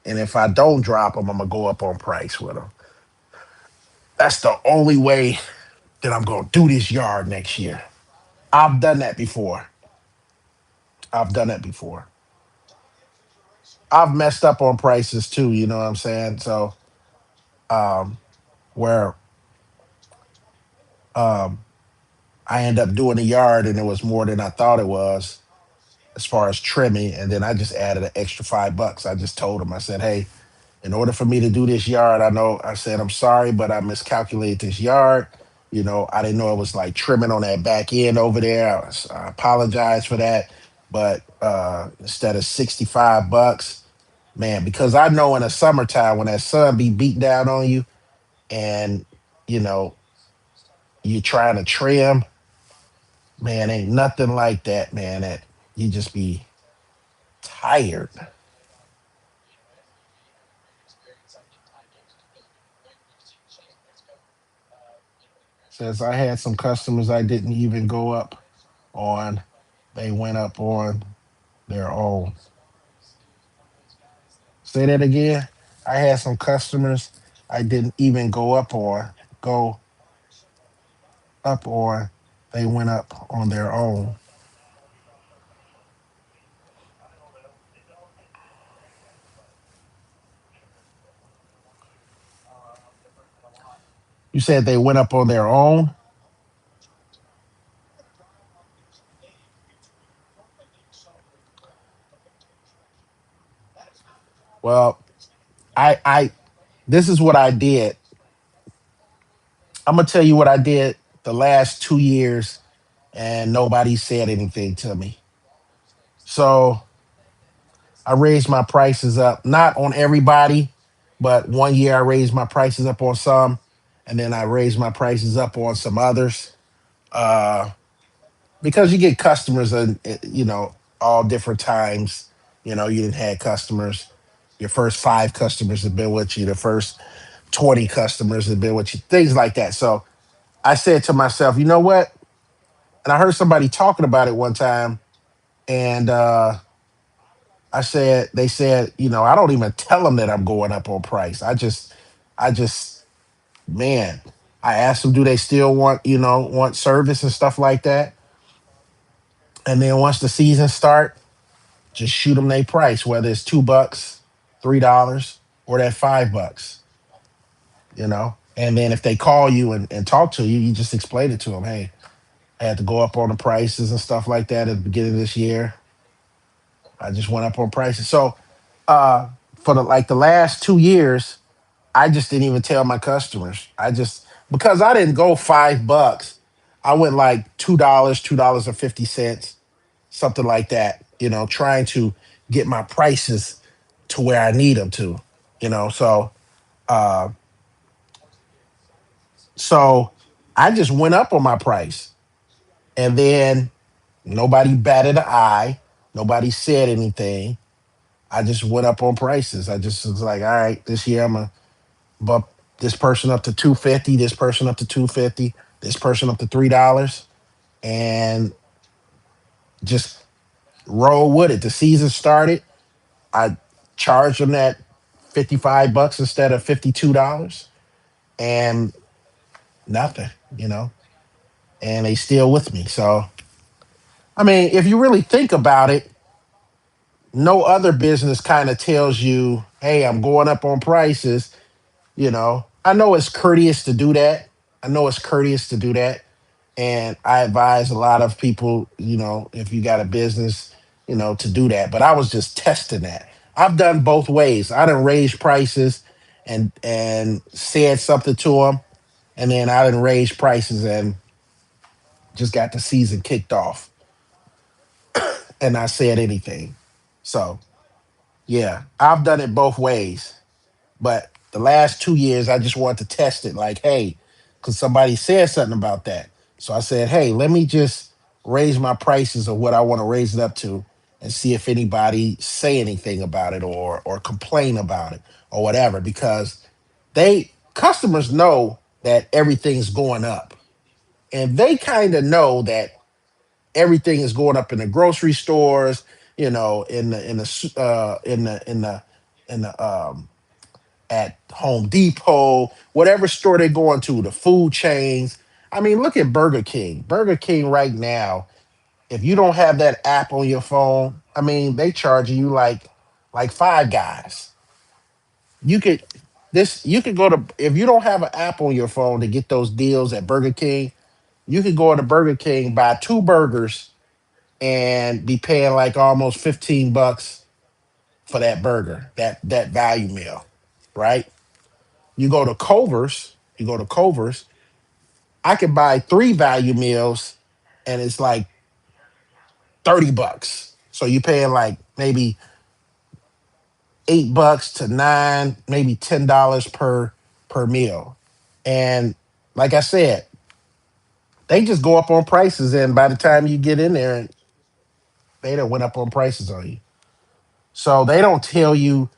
And if I don't drop them, I'm gonna go up on price with them. That's the only way that I'm gonna do this yard next year. I've done that before. I've done that before. I've messed up on prices too. You know what I'm saying? So, um, where um, I end up doing the yard, and it was more than I thought it was as far as trimming, and then I just added an extra $5. I just told him, I said, hey, in order for me to do this yard, I said, I'm sorry, but I miscalculated this yard. You know, I didn't know it was like trimming on that back end over there. I apologize for that. But instead of $65, man, because I know in the summertime when that sun be beat down on you, and, you know, you trying to trim, man, ain't nothing like that, man. That you just be tired. Says I had some customers I didn't even go up on. They went up on their own. Say that again. I had some customers I didn't even go up on. They went up on their own. You said they went up on their own? Well, I this is what I did. I'm gonna tell you what I did the last 2 years, and nobody said anything to me. So I raised my prices up, not on everybody, but one year I raised my prices up on some, and then I raised my prices up on some others. Uh, because you get customers, and you know, all different times. You know, you didn't have customers. Your first 5 customers have been with you. The first 20 customers have been with you. Things like that. So I said to myself, you know what? And I heard somebody talking about it one time, and they said, you know, I don't even tell them that I'm going up on price. I just, man, I asked them, do they still want service and stuff like that? And then once the season start, just shoot them their price, whether it's $2, $3, or that $5, you know? And then if they call you and talk to you, you just explain it to them. Hey, I had to go up on the prices and stuff like that at the beginning of this year. I just went up on prices. So for the last 2 years, I just didn't even tell my customers. Because I didn't go $5, I went like $2, $2.50, something like that. You know, trying to get my prices to where I need them to. You know, uh, so I just went up on my price, and then nobody batted an eye. Nobody said anything. I just went up on prices. I just was like, all right, this year I'm gonna bump this person up to 250, this person up to 250, this person up to $3, and just roll with it. The season started. I charged them that $55 instead of $52, and nothing, you know, and they still with me. So I mean, if you really think about it, no other business kind of tells you, hey, I'm going up on prices. You know, I know it's courteous to do that. I know it's courteous to do that. And I advise a lot of people, you know, if you got a business, you know, to do that. But I was just testing that. I've done both ways. I done raised prices and said something to them, and then I done raised prices and just got the season kicked off and not said anything. So yeah, I've done it both ways. But the last 2 years, I just wanted to test it. Like, hey, because somebody said something about that. So I said, hey, let me just raise my prices of what I want to raise it up to, and see if anybody say anything about it or complain about it or whatever, because they customers know that everything's going up, and they kind of know that everything is going up in the grocery stores, in the at Home Depot, whatever store they're going to, the food chains. I mean, look at Burger King. Burger King right now, if you don't have that app on your phone, I mean, they charging you like Five Guys. You could you could go to, if you don't have an app on your phone to get those deals at Burger King, you could go to Burger King, buy two burgers, and be paying like almost $15 for that burger, that value meal, right? You go to Culver's, I could buy three value meals and it's like $30. So you paying like maybe $8 to nine, maybe $10 per meal. And like I said, they just go up on prices, and by the time you get in there, they done went up on prices on you. So they don't tell you,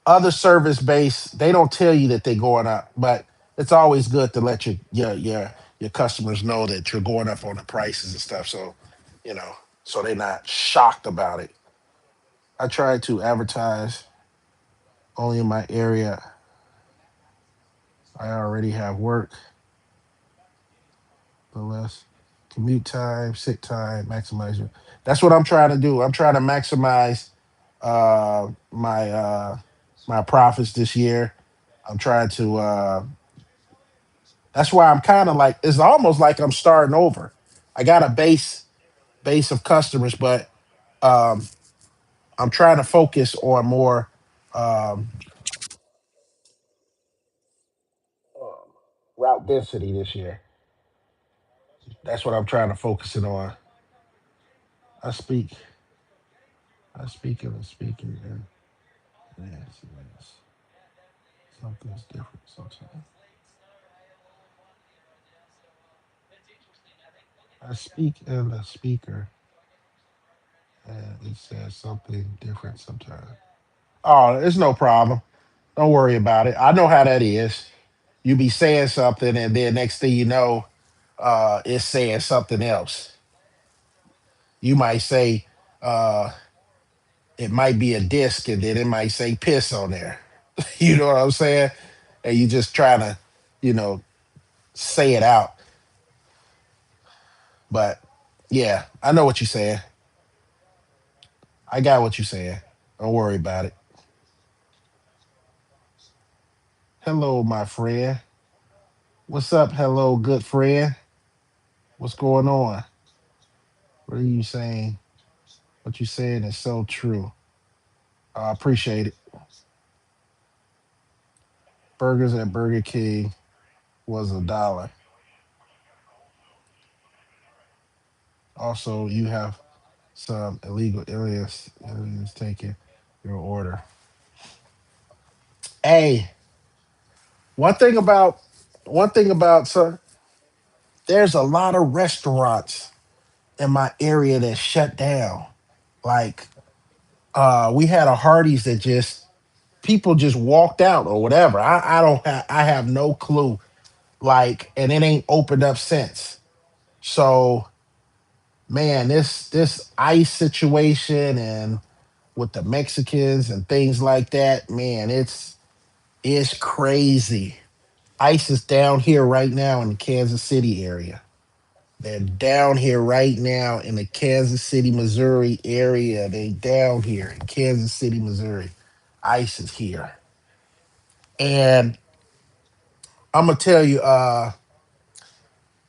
other service base, they don't tell you that they're going up, but it's always good to let your customers know that you're going up on the prices and stuff. So, you know, so they're not shocked about it. I try to advertise only in my area. I already have work, the less commute time, sick time, maximize your. That's what I'm trying to do. I'm trying to maximize my profits this year. I'm trying to that's why I'm kind of like, it's almost like I'm starting over. I got a base of customers, but um, I'm trying to focus on more um, route density this year. That's what I'm trying to focus it on. I speak, I speak and speaking, and yes, something's different sometimes. I speak and the speaker, and it says something different sometimes. Oh, it's no problem. Don't worry about it. I know how that is. You be saying something, and then next thing you know, it's saying something else. You might say uh, it might be a disc, and then it might say piss on there. You know what I'm saying? And you just trying to, you know, say it out. But yeah, I know what you're saying. I got what you're saying. Don't worry about it. Hello, my friend. What's up? Hello, good friend. What's going on? What are you saying? What you saying is so true. I appreciate it. Burgers at Burger King was $1. Also, you have some illegal aliens taking your order. Hey, one thing about one thing about sir, there's a lot of restaurants in my area that shut down. Like we had a Hardee's that just people just walked out or whatever. I have no clue. Like, and it ain't opened up since. So man, this ICE situation and with the Mexicans and things like that, man, it's crazy. ICE is down here right now in the Kansas City area. They're down here right now in the Kansas City, Missouri area. They down here in Kansas City, Missouri. ICE is here. And I'm gonna tell you,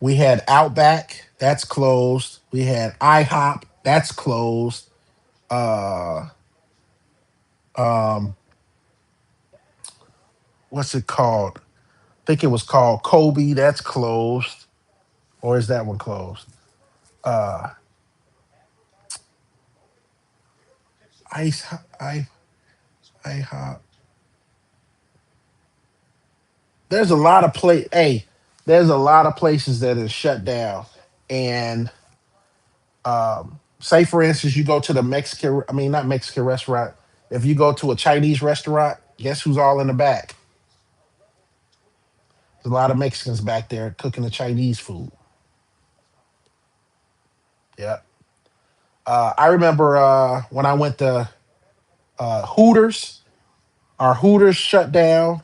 we had Outback, that's closed. We had IHOP, that's closed. Uh um what's it called? I think it was called Kobe. That's closed, or is that one closed? Uh, Ice, I, IHOP. There's a lot of play. Hey, there's a lot of places that are shut down, and Say for instance, you go to the Mexican, I mean not Mexican restaurant. If you go to a Chinese restaurant, guess who's all in the back? There's a lot of Mexicans back there cooking the Chinese food. Yeah. I remember when I went to Hooters. Our Hooters shut down.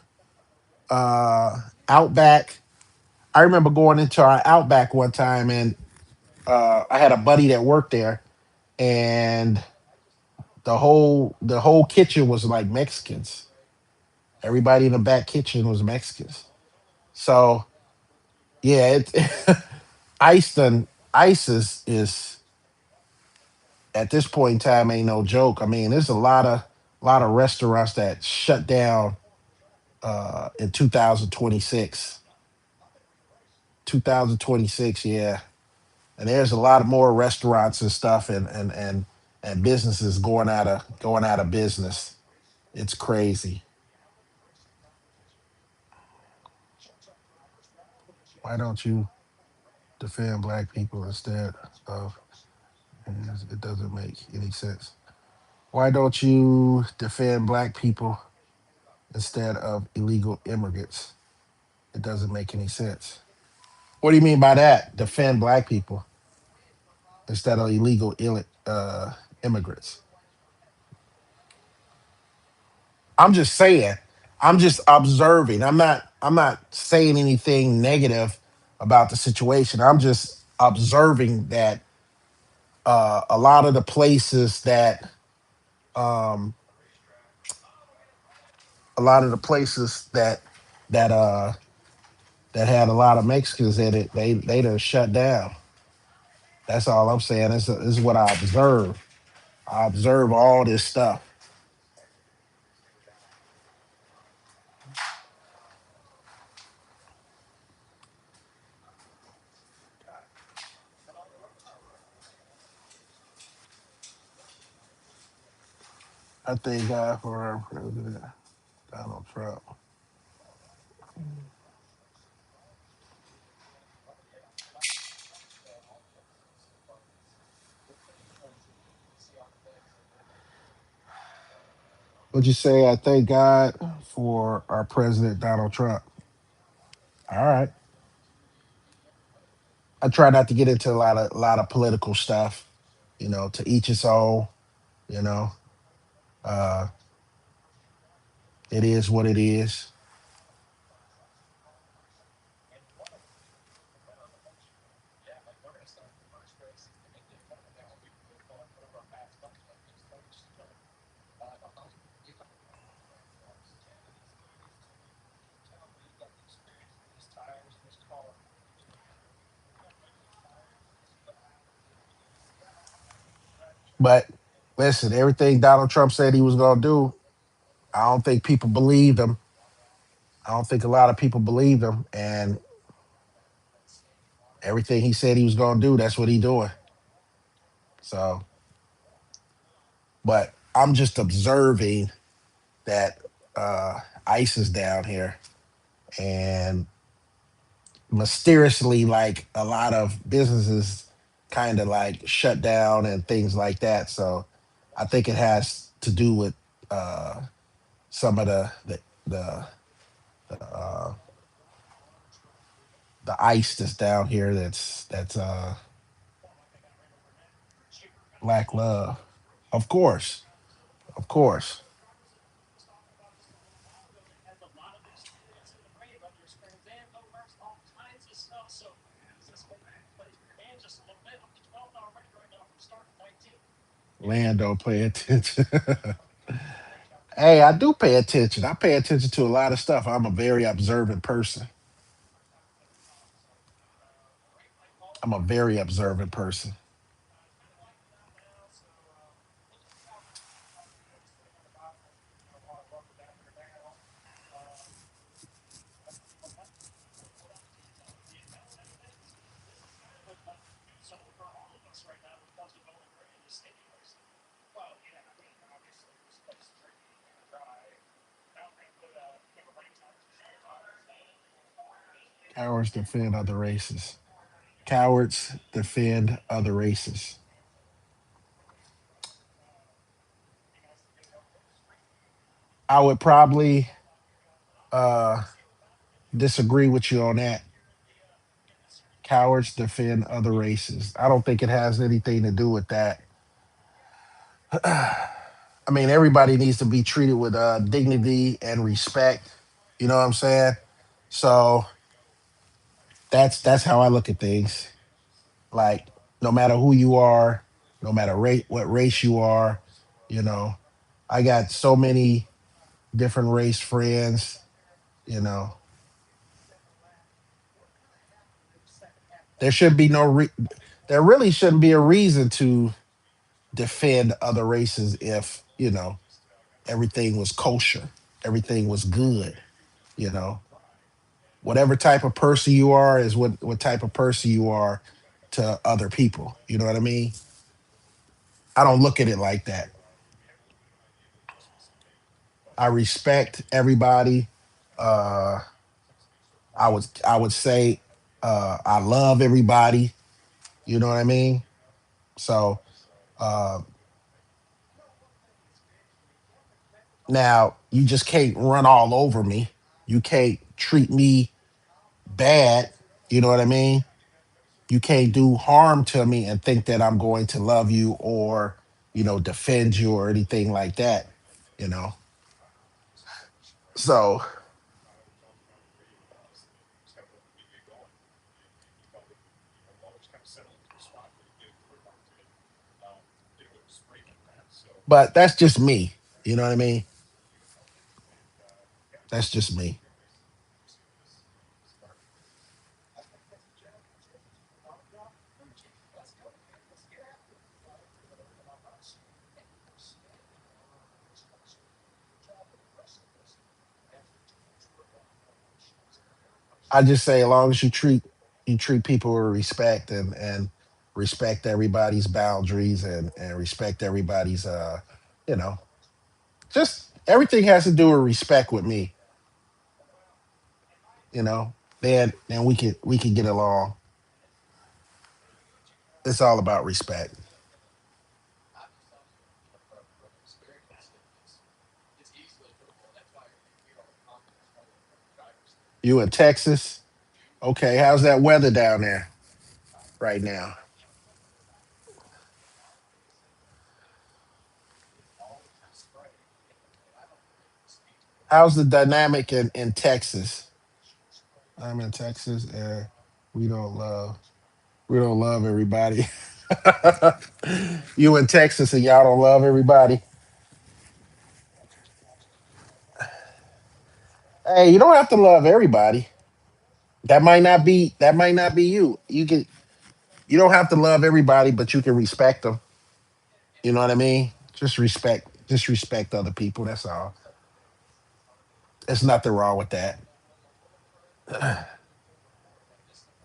Outback. I remember going into our Outback one time, and I had a buddy that worked there, and the whole kitchen was like Mexicans. Everybody in the back kitchen was Mexicans. So yeah, ice is at this point in time ain't no joke. I mean, there's a lot of restaurants that shut down in 2026. 2026, yeah. And there's a lot of more restaurants and stuff and businesses going out of business. It's crazy. Why don't you defend black people instead of it doesn't make any sense. Why don't you defend black people instead of illegal immigrants? It doesn't make any sense. What do you mean by that? Defend black people instead of illegal immigrants. I'm just saying. I'm just observing. I'm not saying anything negative about the situation. I'm just observing that a lot of the places um that that had a lot of Mexicans in it, they done shut down. That's all I'm saying. This is what I observe. I observe all this stuff. I thank God for our president, Donald Trump. What'd you say? I thank God for our president, Donald Trump. All right. I try not to get into a lot of political stuff. To each his own. You know, uh, it is what it is. But listen, everything Donald Trump said he was going to do, I don't think people believed him. I don't think a lot of people believed him, and everything he said he was going to do, that's what he doing. So, but I'm just observing that ICE is down here, and mysteriously, like a lot of businesses kind of like shut down and things like that. So, I think it has to do with uh, some of the uh, the ICE that's down here. That's black love. Of course, of course. Land don't pay attention. Hey, I do pay attention. I pay attention to a lot of stuff. I'm a very observant person. I'm a very observant person. Cowards defend other races. Cowards defend other races. I would probably uh, disagree with you on that. Cowards defend other races. I don't think it has anything to do with that. I mean, everybody needs to be treated with dignity and respect. You know what I'm saying? So that's how I look at things. Like, no matter who you are, no matter what race you are, you know, I got so many different race friends. You know, there should be no there really shouldn't be a reason to defend other races if everything was kosher, everything was good. You know, whatever type of person you are is what type of person you are to other people. You know what I mean? I don't look at it like that. I respect everybody. Uh, I would say I love everybody. You know what I mean? So uh, now you just can't run all over me. You can't treat me bad. You know what I mean? You can't do harm to me and think that I'm going to love you or defend you or anything like that. You know. So, but that's just me. You know what I mean? That's just me. I just say as long as you treat people with respect and respect everybody's boundaries and respect everybody's you know just everything has to do with respect with me. You know, then we can get along. It's all about respect. You in Texas? Okay, how's that weather down there right now? How's the dynamic in Texas? I'm in Texas and we don't love we don't love everybody. You in Texas and y'all don't love everybody. Hey, you don't have to love everybody. That might not be you. You don't have to love everybody, but you can respect them. You know what I mean? Just respect other people. That's all. There's nothing wrong with that.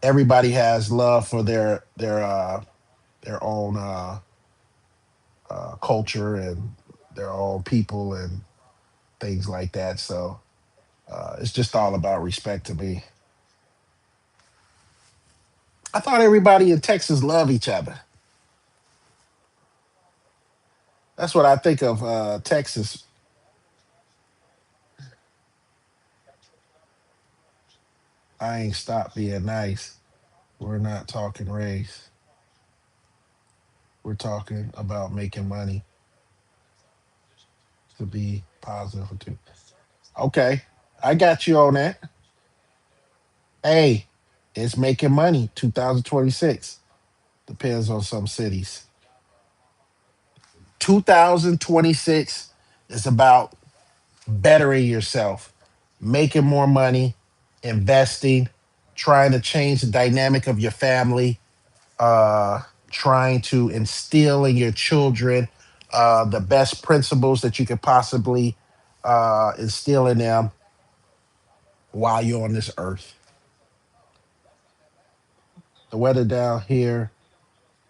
Everybody has love for their own culture and their own people and things like that. So it's just all about respect to me. I thought everybody in Texas love each other. That's what I think of Texas. I ain't stopped being nice. We're not talking race. We're talking about making money to be positive. Okay, I got you on that. Hey, it's making money. 2026 depends on some cities. 2026 is about bettering yourself, making more money, investing, trying to change the dynamic of your family, uh, trying to instill in your children the best principles that you could possibly instill in them while you're on this earth. The weather down here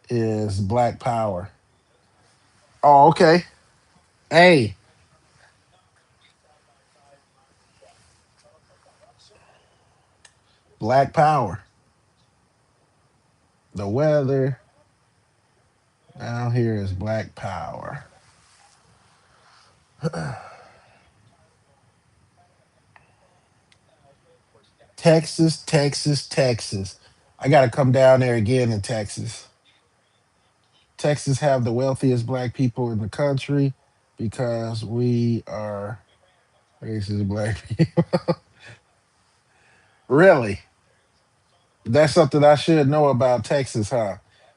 is Black Power. Oh, okay. Hey, Black Power. The weather down here is Black Power. Texas, Texas, Texas. I got to come down there again in Texas. Texas have the wealthiest black people in the country because we are racist black people. Really? That's something I should know about Texas, huh?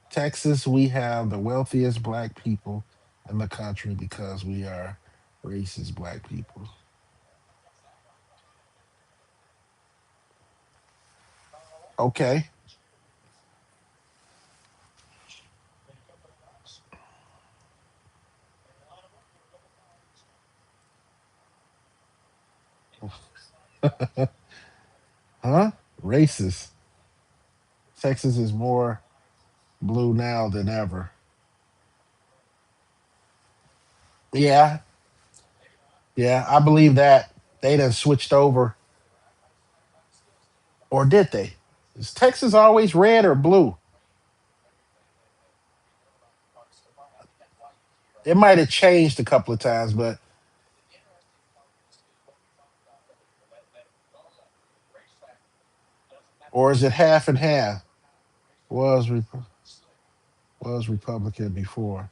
Texas, we have the wealthiest black people in the country because we are racist black people. Okay. Huh? Racist. Texas is more blue now than ever. Yeah, yeah, I believe that. They done switched over. Or did they? Is Texas always red or blue? It might have changed a couple of times, but or is it half and half? Was was Republican before?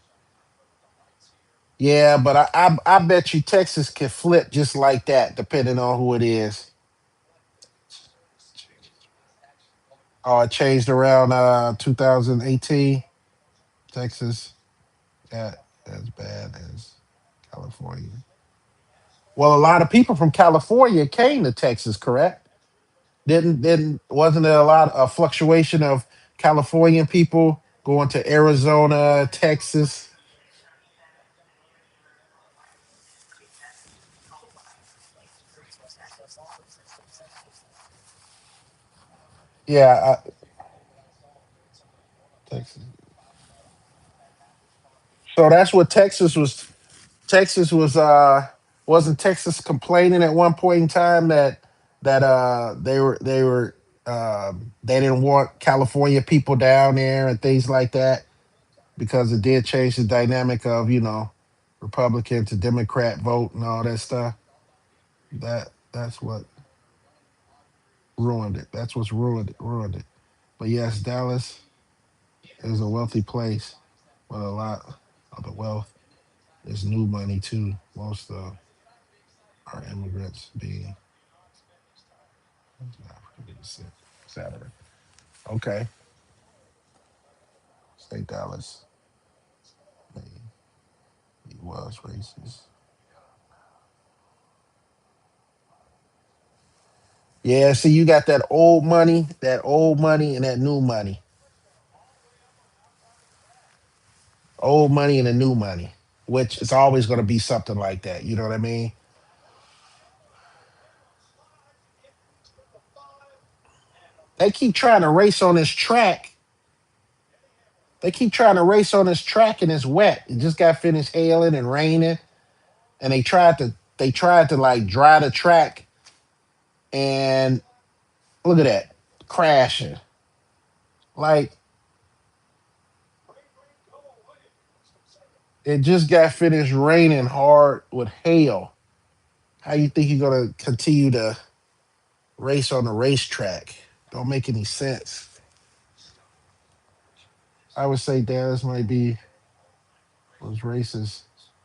Yeah, but I bet you Texas can flip just like that, depending on who it is. Oh, it changed around 2018. Texas got as bad as California. Well, a lot of people from California came to Texas, correct? Didn't wasn't there a lot of fluctuation of Californian people going to Arizona, Texas? Yeah, Texas. So that's what Texas was. Texas was wasn't Texas complaining at one point in time that they didn't want California people down there and things like that because it did change the dynamic of Republican to Democrat vote and all that stuff. That's what ruined it. That's what's ruined it. But yes, Dallas is a wealthy place, but a lot of the wealth is new money too. Most of our immigrants being African descent, etc. Okay, say Dallas. Maybe he was racist. Yeah, see, you got that old money, and that new money. Old money and the new money, which is always going to be something like that. You know what I mean? They keep trying to race on this track. They keep trying to race on this track, and it's wet. It just got finished hailing and raining, and they tried to like dry the track, and look at that crashing. Like it just got finished raining hard with hail. How you think you're gonna continue to race on the racetrack? Don't make any sense. I would say Dallas might be those races.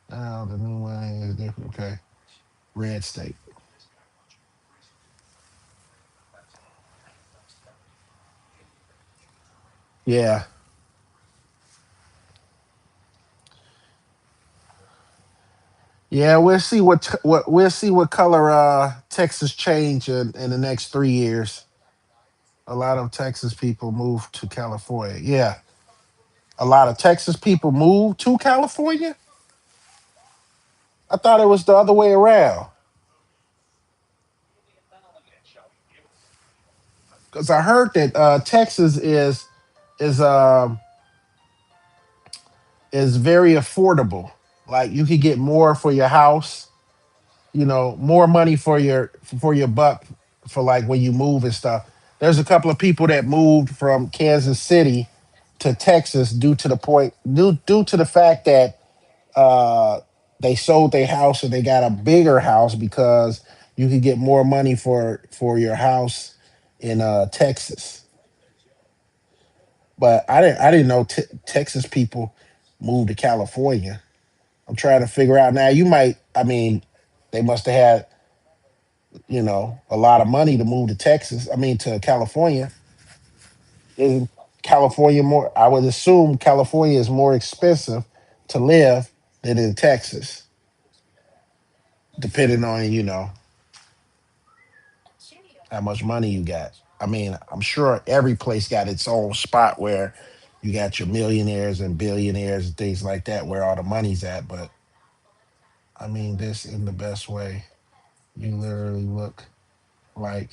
Now the new one is different. Okay, red state. Yeah, yeah. We'll see what color Texas change in the next 3 years. A lot of Texas people move to California. Yeah, a lot of Texas people move to California. I thought it was the other way around. Because I heard that Texas is is very affordable. Like you could get more for your house, more money for your buck for like when you move and stuff. There's a couple of people that moved from Kansas City to Texas due to the fact that they sold their house and they got a bigger house because you could get more money for your house in Texas. But I didn't know Texas people moved to California. I'm trying to figure out now. You might. I mean, they must have had a lot of money to move to Texas. I mean, to California. Isn't California more? I would assume California is more expensive to live than in Texas, depending on how much money you got. I mean, I'm sure every place got its own spot where you got your millionaires and billionaires and things like that, where all the money's at. But I mean, this in the best way. You literally look like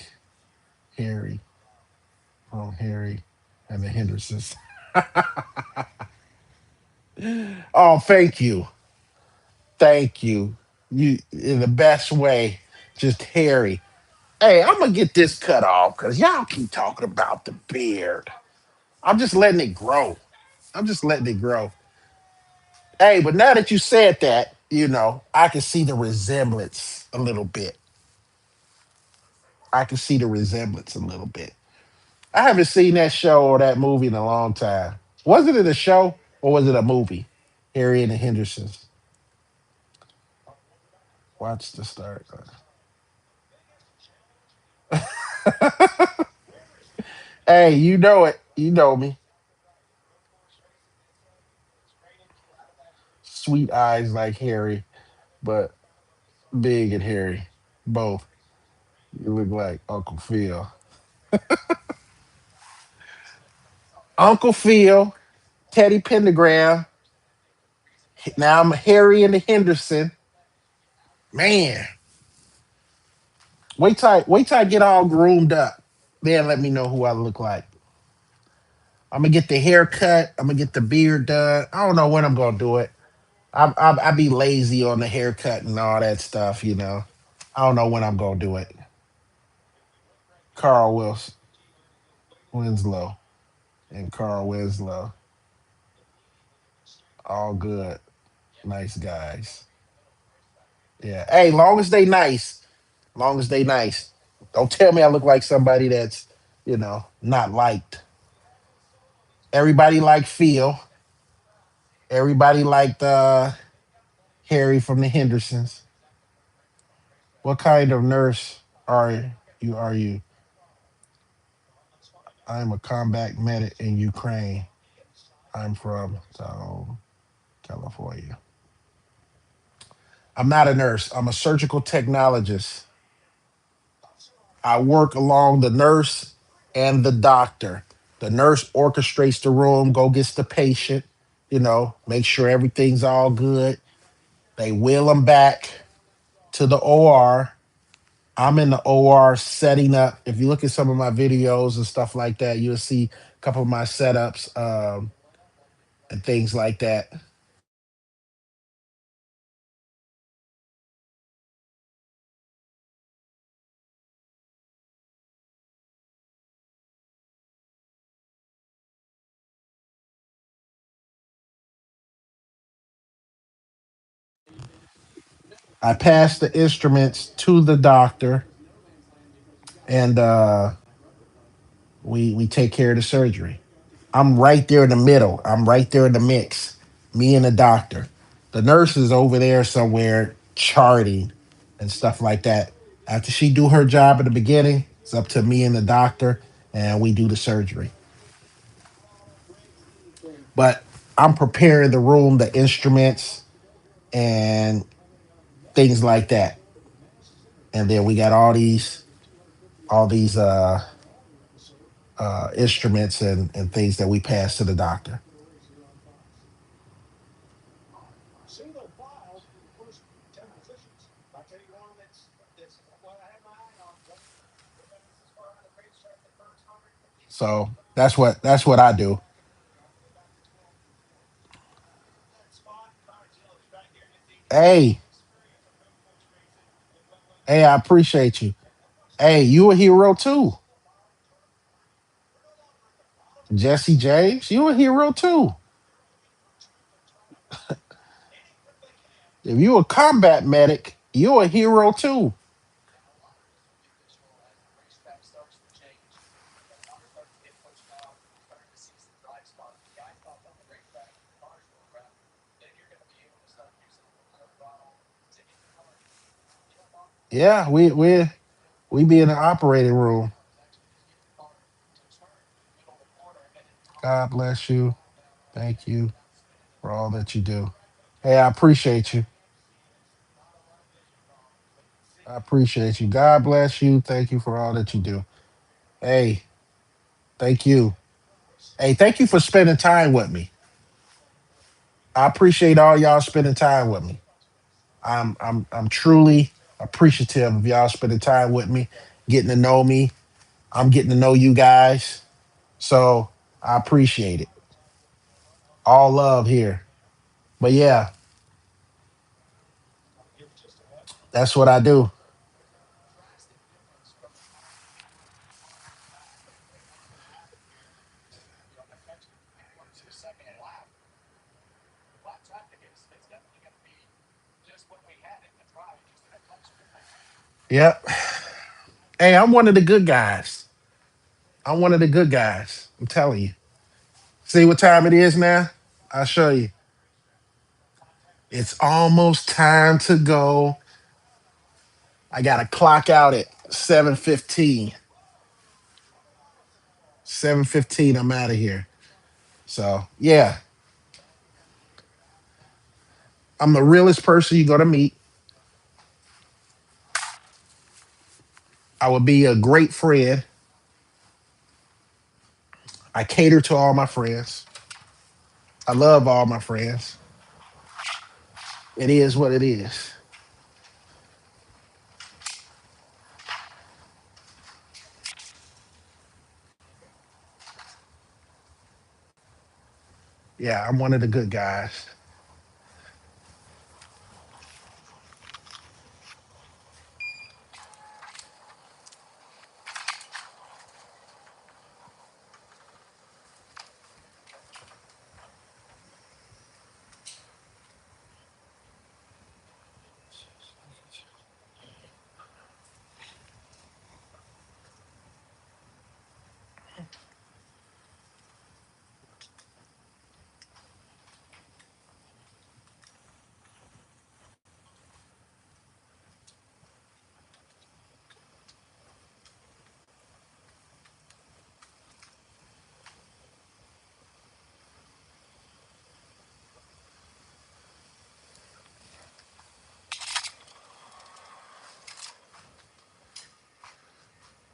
Harry from Harry and the Hendersons. Oh, thank you. Thank you. You in the best way. Just Harry. Hey, I'm gonna get this cut off because y'all keep talking about the beard. I'm just letting it grow. I'm just letting it grow. Hey, but now that you said that, I can see the resemblance a little bit. I can see the resemblance a little bit. I haven't seen that show or that movie in a long time. Was it a show or was it a movie? Harry and the Hendersons. Watch the start. Hey, you know it. You know me. Sweet eyes like Harry, but big and hairy. Both. You look like Uncle Phil. Uncle Phil, Teddy Pendergram. Now I'm Harry and the Henderson. Man, wait till I get all groomed up. Then let me know who I look like. I'm gonna get the haircut. I'm gonna get the beard done. I don't know when I'm gonna do it. I be lazy on the haircut and all that stuff. I don't know when I'm gonna do it. Carl Wilson, Winslow, and Carl Winslow, all good, nice guys. Yeah. Hey, long as they nice, long as they nice. Don't tell me I look like somebody that's not liked. Everybody liked Phil. Everybody liked Harry from the Hendersons. What kind of nurse are you? Are you? I'm a combat medic in Ukraine. I'm from California. I'm not a nurse. I'm a surgical technologist. I work along the nurse and the doctor. The nurse orchestrates the room, go gets the patient, make sure everything's all good. They wheel them back to the OR. I'm in the OR setting up. If you look at some of my videos and stuff like that, you'll see a couple of my setups and things like that. I pass the instruments to the doctor, and we take care of the surgery. I'm right there in the middle. I'm right there in the mix. Me and the doctor. The nurse is over there somewhere charting and stuff like that. After she do her job at the beginning, it's up to me and the doctor, and we do the surgery. But I'm preparing the room, the instruments, and things like that. And then we got all these instruments and things that we pass to the doctor. So that's what I do. Hey, hey, I appreciate you. Hey, you a hero too. Jesse James, you a hero too. If you a combat medic, you a hero too. Yeah, we be in the operating room. God bless you. Thank you for all that you do. Hey, I appreciate you. I appreciate you. God bless you. Thank you for all that you do. Hey, thank you. Hey, thank you for spending time with me. I appreciate all y'all spending time with me. I'm truly appreciative of y'all spending time with me, getting to know me. I'm getting to know you guys. So I appreciate it. All love here. But yeah, that's what I do. Yep. Hey, I'm one of the good guys. I'm one of the good guys. I'm telling you. See what time it is now? I'll show you. It's almost time to go. I got to clock out at 7:15. 7:15, I'm out of here. So, yeah, I'm the realest person you're going to meet. I would be a great friend. I cater to all my friends. I love all my friends. It is what it is. Yeah, I'm one of the good guys.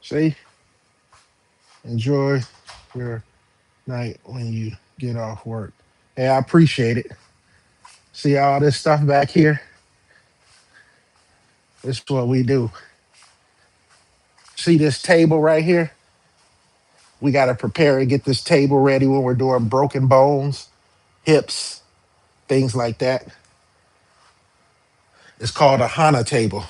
See, enjoy your night when you get off work. Hey, I appreciate it. See all this stuff back here? This is what we do. See this table right here? We got to prepare and get this table ready when we're doing broken bones, hips, things like that. It's called a HANA table.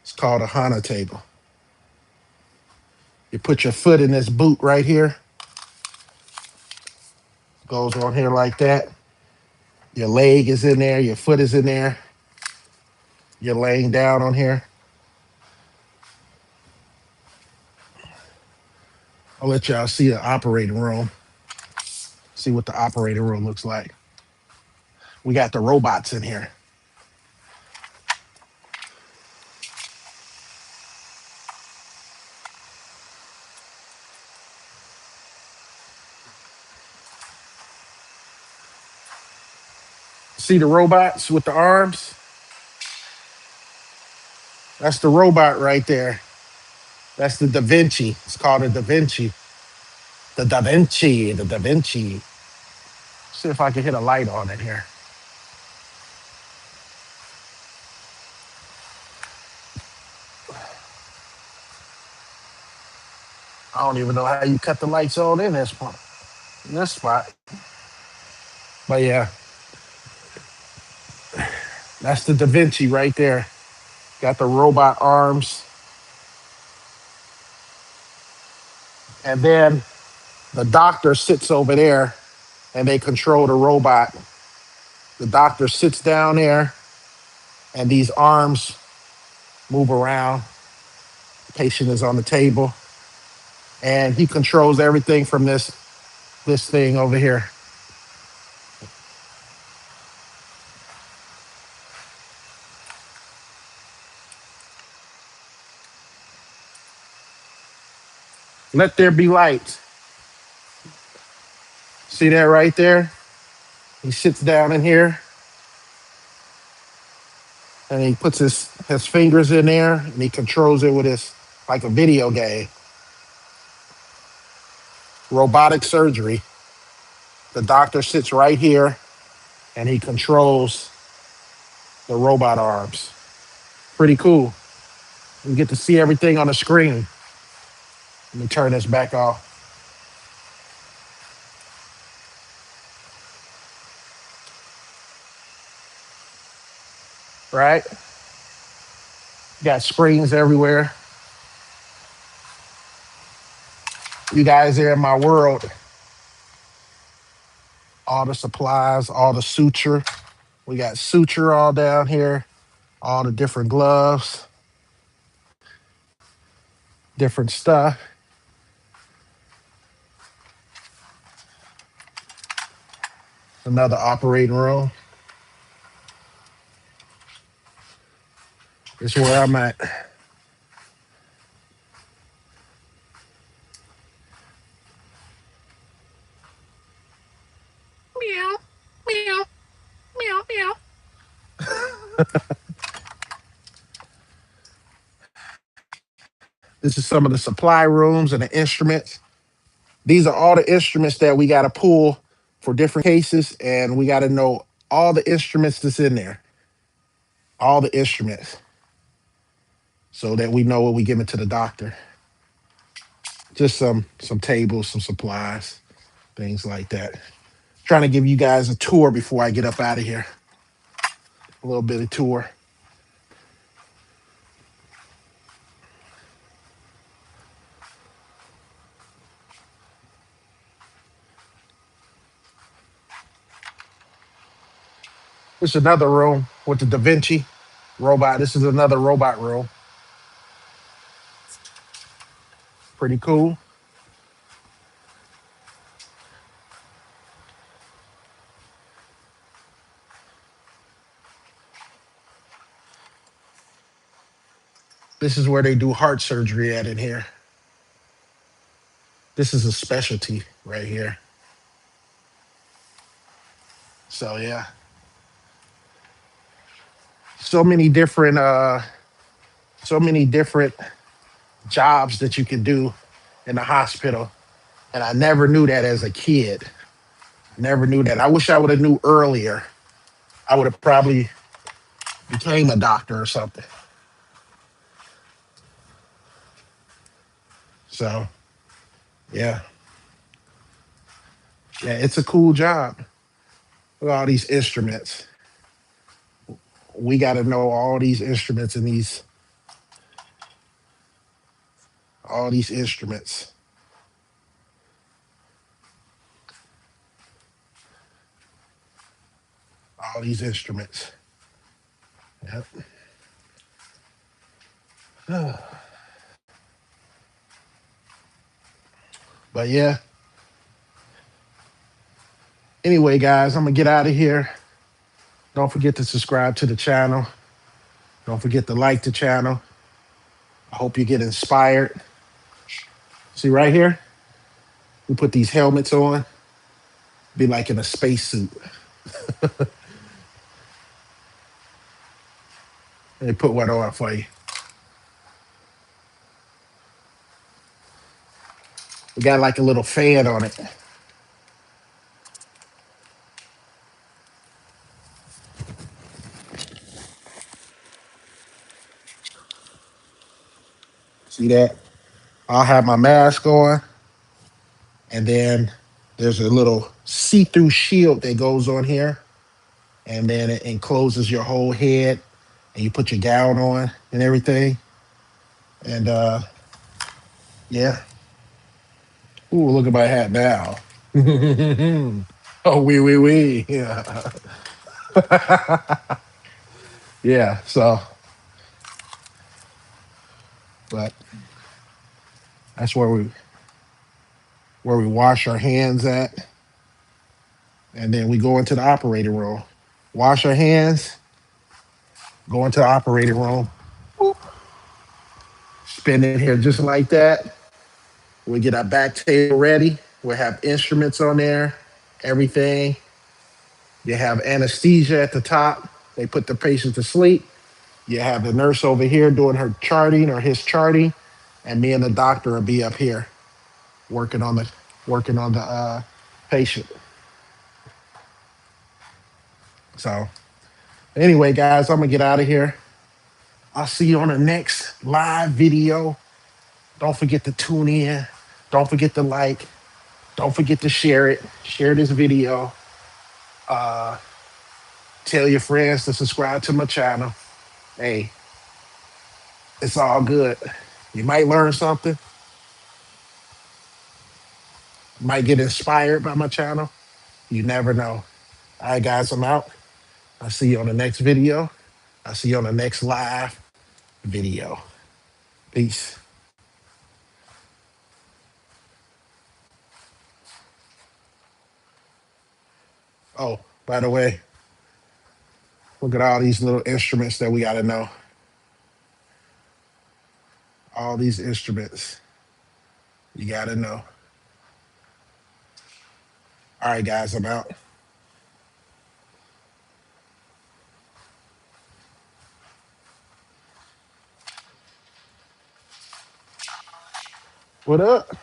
It's called a HANA table. You put your foot in this boot right here, goes on here like that. Your leg is in there, your foot is in there. You're laying down on here. I'll let y'all see the operating room, see what the operating room looks like. We got the robots in here. See the robots with the arms? That's the robot right there. That's the Da Vinci. It's called a Da Vinci. The Da Vinci, the Da Vinci. See if I can hit a light on it here. I don't even know how you cut the lights on in this spot. In this spot. But yeah, that's the Da Vinci right there. Got the robot arms. And then the doctor sits over there and they control the robot. The doctor sits down there and these arms move around. The patient is on the table and he controls everything from this thing over here. Let there be light. See that right there? He sits down in here and he puts his fingers in there and he controls it with his, like a video game. Robotic surgery. The doctor sits right here and he controls the robot arms. Pretty cool. You get to see everything on the screen. Let me turn this back off. Right? Got screens everywhere. You guys are in my world. All the supplies, all the suture. We got suture all down here, all the different gloves, different stuff. Another operating room. This is where I'm at. Meow, meow, meow, meow. This is some of the supply rooms and the instruments. These are all the instruments that we got to pull for different cases, and we got to know all the instruments that's in there, all the instruments, so that we know what we give it to the doctor. Just some tables, some supplies, things like that. Trying to give you guys a tour before I get up out of here. A little bit of tour. This is another room with the Da Vinci robot. This is another robot room. Pretty cool. This is where they do heart surgery at in here. This is a specialty right here. So yeah. So many different jobs that you can do in the hospital. And I never knew that as a kid. Never knew that. I wish I would have knew earlier. I would have probably became a doctor or something. So yeah. Yeah, it's a cool job. Look at all these instruments. We got to know all these instruments and all these instruments. All these instruments. Yep. But yeah. Anyway, guys, I'm gonna get out of here. Don't forget to subscribe to the channel. Don't forget to like the channel. I hope you get inspired. See right here? We put these helmets on. Be like in a spacesuit. They put one on for you. We got like a little fan on it. See that? I'll have my mask on, and then there's a little see-through shield that goes on here, and then it encloses your whole head, and you put your gown on and everything. And yeah. Ooh, look at my hat now. Oh, wee. Yeah. Yeah. So, but that's where we wash our hands at, and then we go into the operating room. Wash our hands, go into the operating room, spin it here just like that. We get our back table ready. We'll have instruments on there, everything. You have anesthesia at the top. They put the patient to sleep. You have the nurse over here doing her charting or his charting, and me and the doctor will be up here working on the patient. So anyway, guys, I'm gonna get out of here. I'll see you on the next live video. Don't forget to tune in. Don't forget to like. Don't forget to share it. Share this video. Tell your friends to subscribe to my channel. Hey, it's all good. You might learn something. Might get inspired by my channel. You never know. All right, guys, I'm out. I'll see you on the next video. I'll see you on the next live video. Peace. Oh, by the way, look at all these little instruments that we got to know. All these instruments you got to know. All right, guys, I'm out. What up?